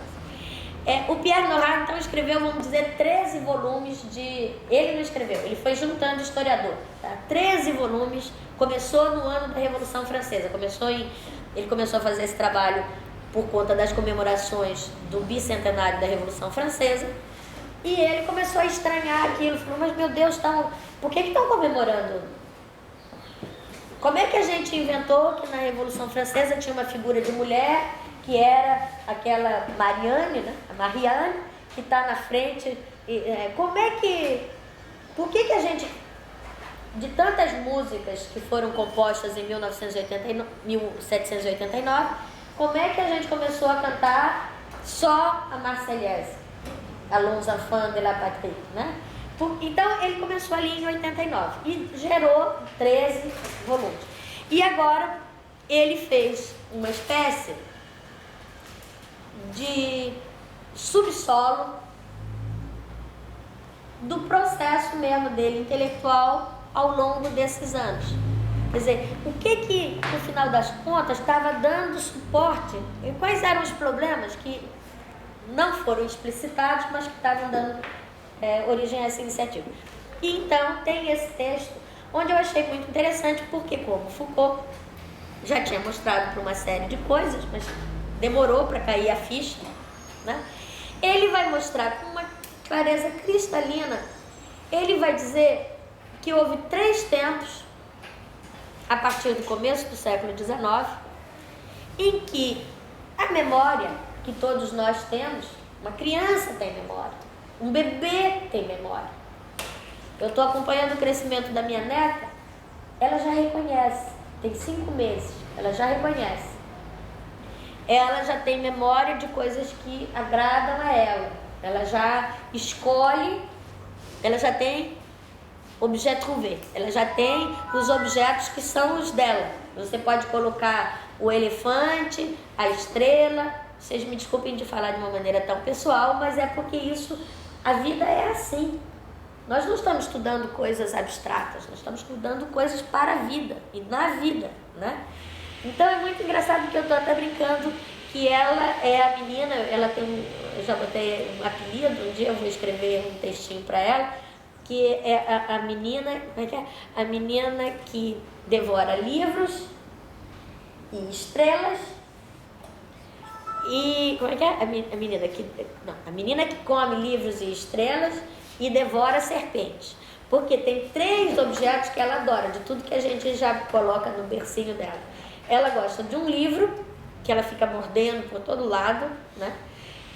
O Pierre Nora, então, escreveu, vamos dizer, 13 volumes de... Ele não escreveu, ele foi juntando historiador. Tá? 13 volumes, começou no ano da Revolução Francesa. Ele começou a fazer esse trabalho por conta das comemorações do bicentenário da Revolução Francesa. E ele começou a estranhar aquilo, falou, mas meu Deus, por que estão comemorando? Como é que a gente inventou que na Revolução Francesa tinha uma figura de mulher, que era aquela Marianne, né? A Marianne, que está na frente. Por que a gente, de tantas músicas que foram compostas em 1789, como é que a gente começou a cantar só a Marseillaise, Allons enfants de la patrie, né? Então ele começou ali em 89 e gerou 13 volumes. E agora ele fez uma espécie de subsolo do processo mesmo dele intelectual ao longo desses anos. Quer dizer, o que no final das contas estava dando suporte e quais eram os problemas que não foram explicitados, mas que estavam dando origem a essa iniciativa. E então tem esse texto, onde eu achei muito interessante, porque como Foucault já tinha mostrado para uma série de coisas, mas demorou para cair a ficha, né? Ele vai mostrar com uma clareza cristalina, ele vai dizer que houve 3 tempos, a partir do começo do século XIX, em que a memória que todos nós temos, uma criança tem memória, um bebê tem memória. Eu estou acompanhando o crescimento da minha neta, ela já reconhece, tem 5 meses, ela já reconhece. Ela já tem memória de coisas que agradam a ela. Ela já escolhe, ela já tem objet trouvé, ela já tem os objetos que são os dela. Você pode colocar o elefante, a estrela. Vocês me desculpem de falar de uma maneira tão pessoal, mas é porque a vida é assim. Nós não estamos estudando coisas abstratas, nós estamos estudando coisas para a vida e na vida, né? Então é muito engraçado que eu estou até brincando que ela é a menina, ela tem, eu já botei um apelido, um dia eu vou escrever um textinho para ela, que é a menina, como é que é? A menina que devora livros e estrelas e, como é que é? A menina que come livros e estrelas e devora serpentes. Porque tem 3 objetos que ela adora, de tudo que a gente já coloca no bercinho dela. Ela gosta de um livro, que ela fica mordendo por todo lado, né?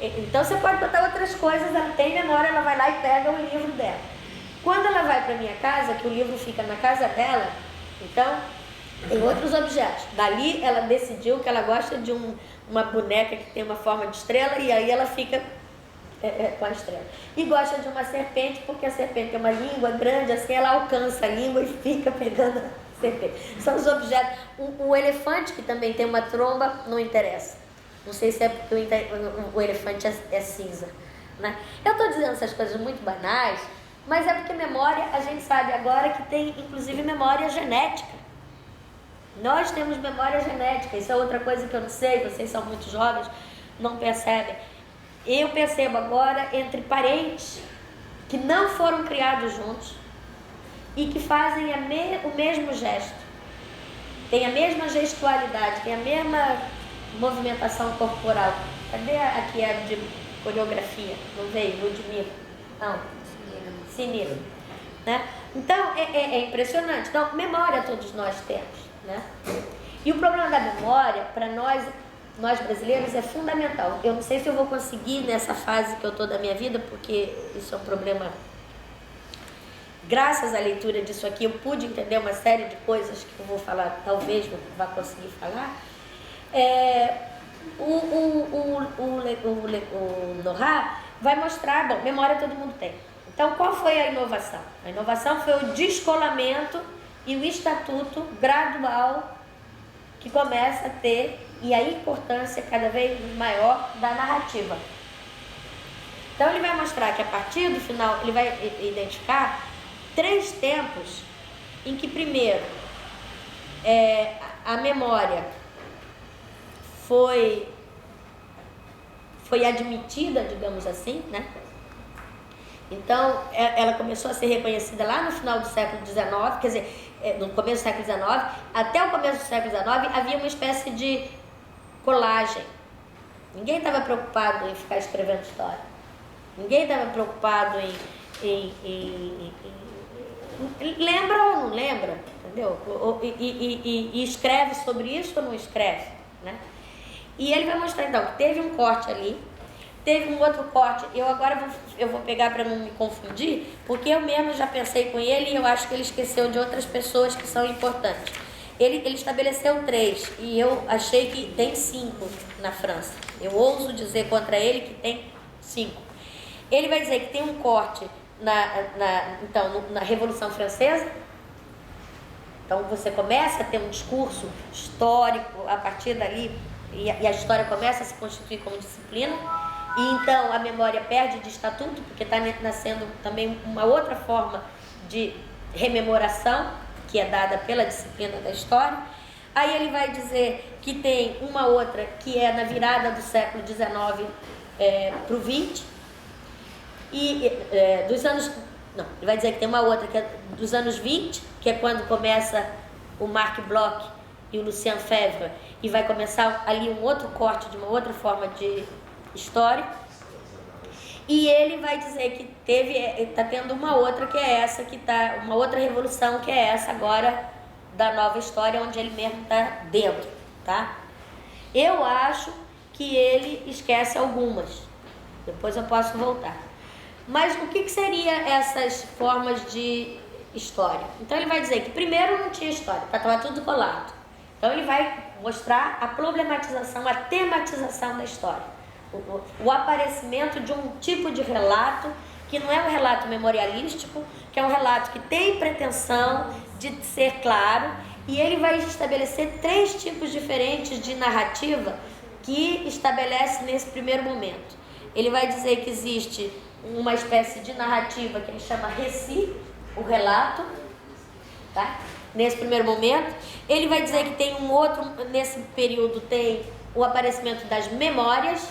Então você pode botar outras coisas, ela tem memória, ela vai lá e pega o livro dela. Quando ela vai para minha casa, que o livro fica na casa dela, então tem outros objetos. Dali ela decidiu que ela gosta de uma boneca que tem uma forma de estrela e aí ela fica com a estrela. E gosta de uma serpente, porque a serpente tem uma língua grande, assim ela alcança a língua e fica pegando a serpente. São os objetos. O elefante, que também tem uma tromba, não interessa. Não sei se é porque o elefante é cinza, né? Eu estou dizendo essas coisas muito banais, mas é porque memória, a gente sabe agora que tem, inclusive, memória genética. Nós temos memória genética. Isso é outra coisa que eu não sei, vocês são muito jovens, não percebem. Eu percebo agora entre parentes que não foram criados juntos e que fazem o mesmo gesto, tem a mesma gestualidade, tem a mesma movimentação corporal. Cadê a que é de coreografia? Não veio? Ludmilla? Não. Cinema. Né? Então, é impressionante. Então, memória todos nós temos, né? E o problema da memória, para nós brasileiros, é fundamental. Eu não sei se eu vou conseguir nessa fase que eu estou da minha vida, porque isso é um problema. Graças à leitura disso aqui, eu pude entender uma série de coisas que eu vou falar, talvez não vá conseguir falar. O Nohar vai mostrar, bom, memória todo mundo tem. Então, qual foi a inovação? A inovação foi o descolamento e o estatuto gradual que começa a ter, e a importância cada vez maior da narrativa. Então, ele vai mostrar que a partir do final, ele vai identificar 3 tempos em que, primeiro, a memória foi admitida, digamos assim, né? Então, ela começou a ser reconhecida lá no final do século XIX, quer dizer, no começo do século XIX, até o começo do século XIX havia uma espécie de colagem. Ninguém estava preocupado em ficar escrevendo história. Ninguém estava preocupado em lembra ou não lembra, entendeu? E escreve sobre isso ou não escreve, né? E ele vai mostrar então que teve um corte ali, teve um outro corte. Eu vou pegar para não me confundir, porque eu mesmo já pensei com ele e eu acho que ele esqueceu de outras pessoas que são importantes. Ele estabeleceu 3 e eu achei que tem 5 na França. Eu ouso dizer contra ele que tem 5. Ele vai dizer que tem um corte na Revolução Francesa. Então você começa a ter um discurso histórico a partir dali, e a história começa a se constituir como disciplina, e então a memória perde de estatuto, porque está nascendo também uma outra forma de rememoração, que é dada pela disciplina da história. Aí ele vai dizer que tem uma outra que é na virada do século XIX para o XX, dos anos... Não, ele vai dizer que tem uma outra que é dos anos 20, que é quando começa o Marc Bloch e o Lucien Febvre, e vai começar ali um outro corte de uma outra forma de história. E ele vai dizer que está tendo uma outra que é essa, uma outra revolução que é essa agora da nova história, onde ele mesmo está dentro, tá? Eu acho que ele esquece algumas, depois eu posso voltar. Mas o que seria essas formas de história? Então ele vai dizer que primeiro não tinha história, estava tudo colado. Então ele vai mostrar a problematização, a tematização da história. O aparecimento de um tipo de relato que não é um relato memorialístico, que é um relato que tem pretensão de ser claro, e ele vai estabelecer 3 tipos diferentes de narrativa que estabelece nesse primeiro momento. Ele vai dizer que existe uma espécie de narrativa que ele chama récit, o relato, tá? Nesse primeiro momento. Ele vai dizer que tem um outro, nesse período tem o aparecimento das memórias.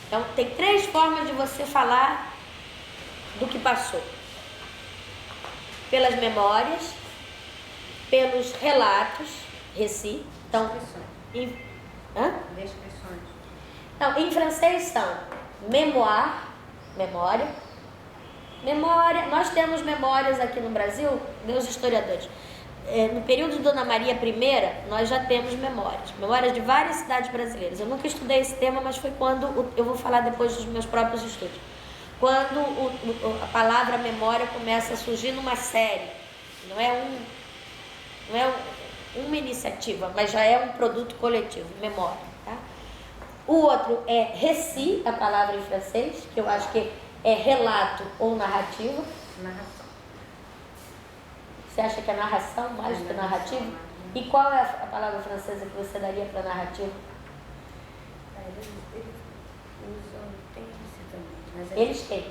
Então tem 3 formas de você falar do que passou: pelas memórias, pelos relatos, récit. Então, Descrições. Então, em francês são mémoire, memória. Nós temos memórias aqui no Brasil, meus historiadores. No período de Dona Maria I, nós já temos memórias de várias cidades brasileiras. Eu nunca estudei esse tema, mas foi quando, eu vou falar depois dos meus próprios estudos, quando a palavra memória começa a surgir numa série. Não é uma iniciativa, mas já é um produto coletivo, memória. Tá? O outro é récit, a palavra em francês, que eu acho que é relato ou narrativa. Narração. Você acha que é narração mais do que narrativa? E qual é a palavra francesa que você daria para narrativa? Eles têm.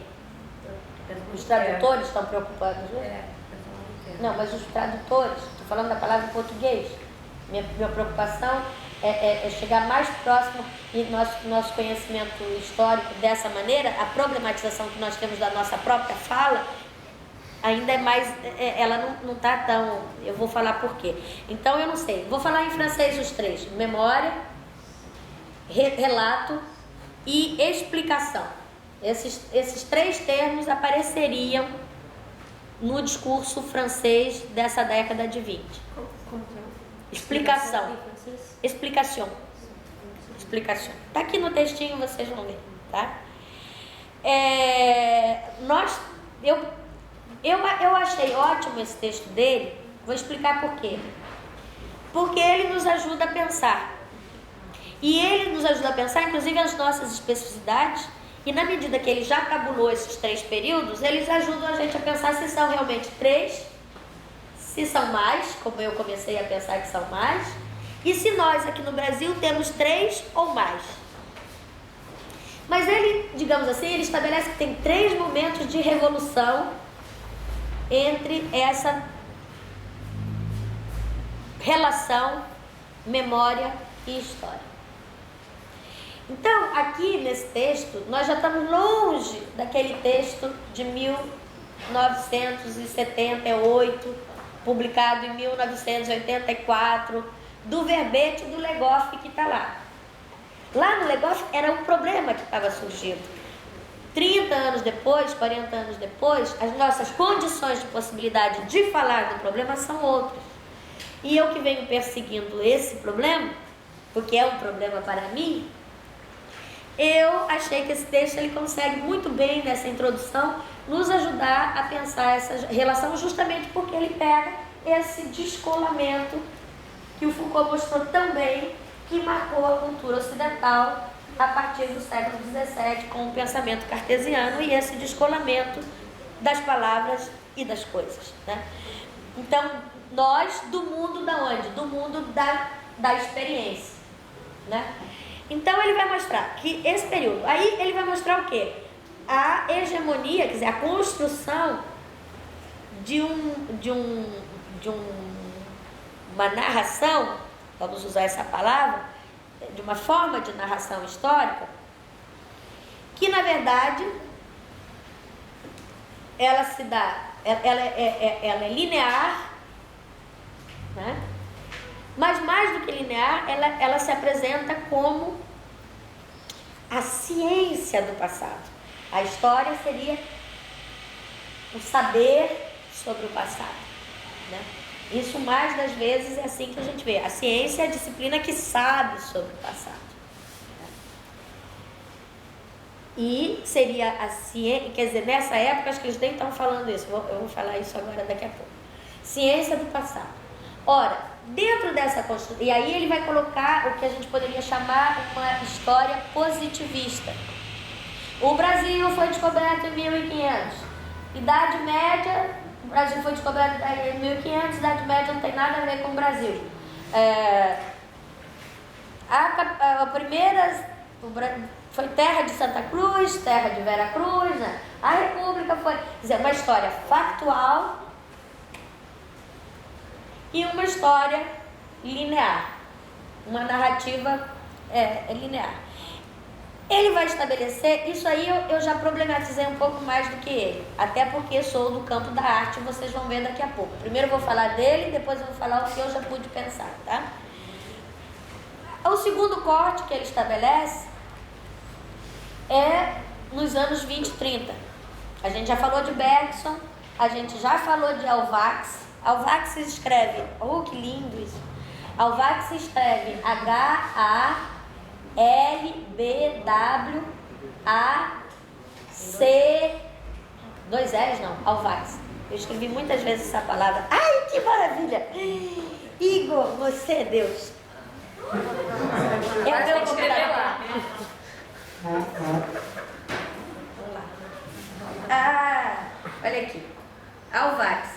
Os tradutores estão preocupados, né? Não, mas os tradutores, estou falando da palavra em português. Minha preocupação é chegar mais próximo, e nosso conhecimento histórico dessa maneira, a problematização que nós temos da nossa própria fala, ainda é mais, ela não está tão, eu vou falar por quê. Então eu não sei, vou falar em francês os 3, memória, relato e explicação. Esses 3 termos apareceriam no discurso francês dessa década de 20. Como que é? Explicação. Explicação. Está aqui no textinho, vocês vão ver, tá? Eu achei ótimo esse texto dele. Vou explicar por quê. Porque ele nos ajuda a pensar. E ele nos ajuda a pensar, inclusive, as nossas especificidades. E na medida que ele já tabulou esses 3 períodos, eles ajudam a gente a pensar se são realmente 3, se são mais, como eu comecei a pensar que são mais, e se nós aqui no Brasil temos 3 ou mais. Mas ele, digamos assim, ele estabelece que tem 3 momentos de revolução entre essa relação memória e história. Então, aqui nesse texto, nós já estamos longe daquele texto de 1978, publicado em 1984, do verbete do Legoff que está lá. Lá no Legoff era um problema que estava surgindo. 30 anos depois, 40 anos depois, as nossas condições de possibilidade de falar do problema são outras. E eu que venho perseguindo esse problema, porque é um problema para mim, eu achei que esse texto ele consegue muito bem, nessa introdução, nos ajudar a pensar essa relação, justamente porque ele pega esse descolamento que o Foucault mostrou também, que marcou a cultura ocidental a partir do século XVII, com o pensamento cartesiano e esse descolamento das palavras e das coisas, né? Então, nós, do mundo da onde? Do mundo da experiência, né? Então ele vai mostrar que esse período, aí ele vai mostrar o quê? A hegemonia, quer dizer, a construção de uma narração, vamos usar essa palavra, de uma forma de narração histórica, que na verdade ela se dá, ela é linear, né? Mas mais do que linear, ela se apresenta como a ciência do passado. A história seria o saber sobre o passado, né? Isso mais das vezes é assim que a gente vê. A ciência é a disciplina que sabe sobre o passado. E seria a ciência, quer dizer, nessa época acho que eles nem estão falando isso, eu vou falar isso agora daqui a pouco. Ciência do passado. Ora, dentro dessa construção, e aí ele vai colocar o que a gente poderia chamar uma história positivista. O Brasil foi descoberto em 1500. Idade Média, o Brasil foi descoberto em 1500, Idade Média não tem nada a ver com o Brasil. A primeira foi terra de Santa Cruz, terra de Vera Cruz, né? A República foi, quer dizer, uma história factual e uma história linear, uma narrativa linear. Ele vai estabelecer, isso aí eu já problematizei um pouco mais do que ele, até porque sou do campo da arte, vocês vão ver daqui a pouco. Primeiro eu vou falar dele, depois eu vou falar o que eu já pude pensar, tá? O segundo corte que ele estabelece é nos anos 20 e 30. A gente já falou de Bergson, a gente já falou de Alvax. Alvax se escreve, que lindo isso. Alvax se escreve H-A-L-B-W-A-C, 2 L's não, Alvax. Eu escrevi muitas vezes essa palavra. Ai, que maravilha! Igor, você é Deus. É o meu computador. Vamos lá. Olha aqui. Alvax.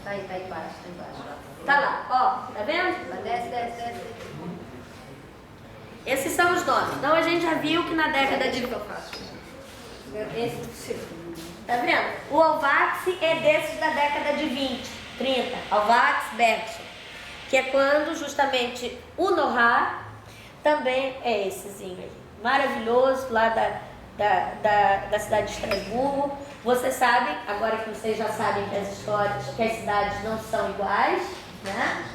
Tá aí, tá embaixo, tá embaixo. Tá lá, ó, tá vendo? Desce, desce, desce. Esses são os nomes. Então a gente já viu que na década de... que eu faço. Esse do segundo. Tá vendo? O Alvax é desses da década de 20, 30. Alvax, Bergson. Que é quando justamente o Nohar também é essezinho aí. Maravilhoso, lá da cidade de Estrasburgo. Vocês sabem, agora que vocês já sabem que as histórias, que as cidades não são iguais, né?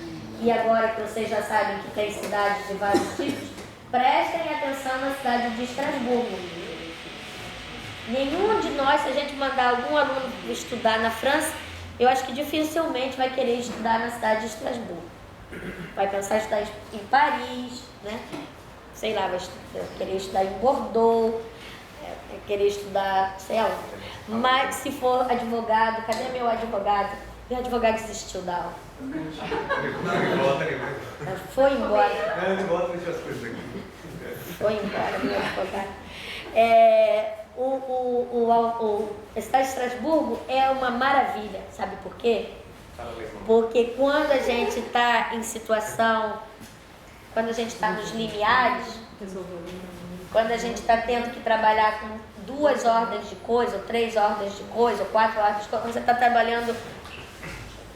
E agora que vocês já sabem que tem cidades de vários tipos, prestem atenção na cidade de Estrasburgo. Nenhum de nós, se a gente mandar algum aluno estudar na França, eu acho que dificilmente vai querer estudar na cidade de Estrasburgo. Vai pensar em estudar em Paris, né? Sei lá, vai querer estudar em Bordeaux, vai querer estudar, sei lá. Mas se for advogado, cadê meu advogado? E o advogado desistiu da aula. Ele volta, Foi embora. ele volta e deixa as coisas aqui. Foi embora, meu advogado. A cidade de Estrasburgo é uma maravilha, sabe por quê? Porque quando a gente está em situação, quando a gente está nos limiares, quando a gente está tendo que trabalhar com 2 ordens de coisa, ou 3 ordens de coisa, ou 4 ordens de coisa, quando você está trabalhando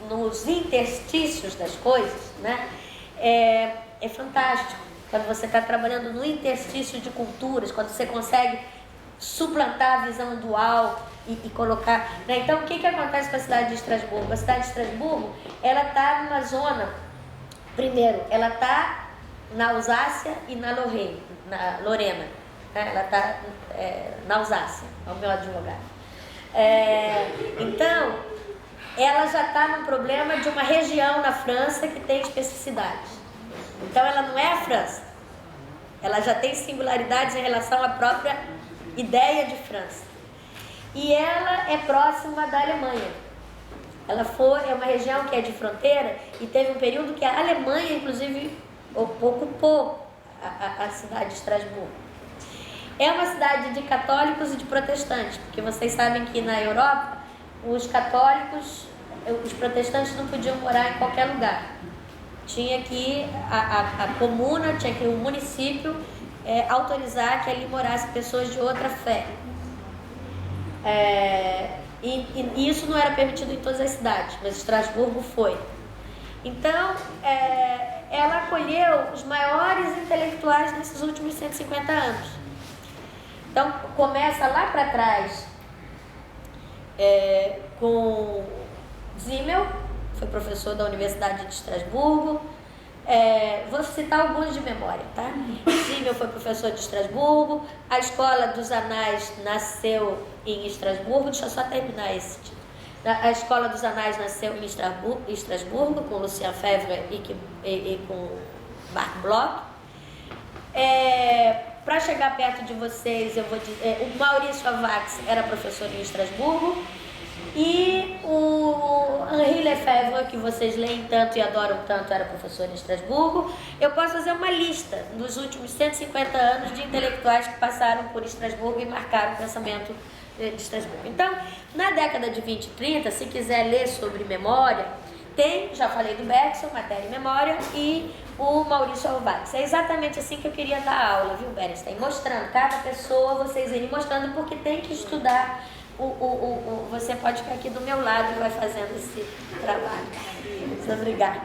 nos interstícios das coisas, né? É fantástico. Quando você está trabalhando no interstício de culturas, quando você consegue suplantar a visão dual e colocar... Né? Então, o que acontece com a cidade de Estrasburgo? A cidade de Estrasburgo, ela está numa zona... Primeiro, ela está na Alsácia e na Lorena. Né? Ela está na Alsácia, é o meu advogado. Então, ela já está num problema de uma região na França que tem especificidades. Então, ela não é a França. Ela já tem singularidades em relação à própria ideia de França. E ela é próxima da Alemanha. É uma região que é de fronteira e teve um período que a Alemanha, inclusive, ocupou a cidade de Estrasburgo. É uma cidade de católicos e de protestantes, porque vocês sabem que na Europa, os católicos, os protestantes não podiam morar em qualquer lugar. Tinha que a comuna, tinha que o município autorizar que ali morassem pessoas de outra fé. E isso não era permitido em todas as cidades, mas Estrasburgo foi. Então, ela acolheu os maiores intelectuais nesses últimos 150 anos. Então, começa lá para trás com Zimmel, foi professor da Universidade de Estrasburgo. Vou citar alguns de memória, tá? Zimmel foi professor de Estrasburgo. A Escola dos Anais nasceu em Estrasburgo. Deixa eu só terminar esse título. A Escola dos Anais nasceu em Estrasburgo com Lucien Febvre e com Marc Bloch. Para chegar perto de vocês, eu vou dizer, o Maurício Avax era professor em Estrasburgo. E o Henri Lefebvre, que vocês leem tanto e adoram tanto, era professor em Estrasburgo. Eu posso fazer uma lista dos últimos 150 anos de intelectuais que passaram por Estrasburgo e marcaram o pensamento de Estrasburgo. Então, na década de 20 e 30, se quiser ler sobre memória, já falei do Bergson, Matéria e Memória, e o Maurício Avax. É exatamente assim que eu queria dar aula, viu, Bernstein? Mostrando, cada pessoa, vocês irem mostrando, porque tem que estudar. Você pode ficar aqui do meu lado e vai fazendo esse trabalho. Muito obrigada.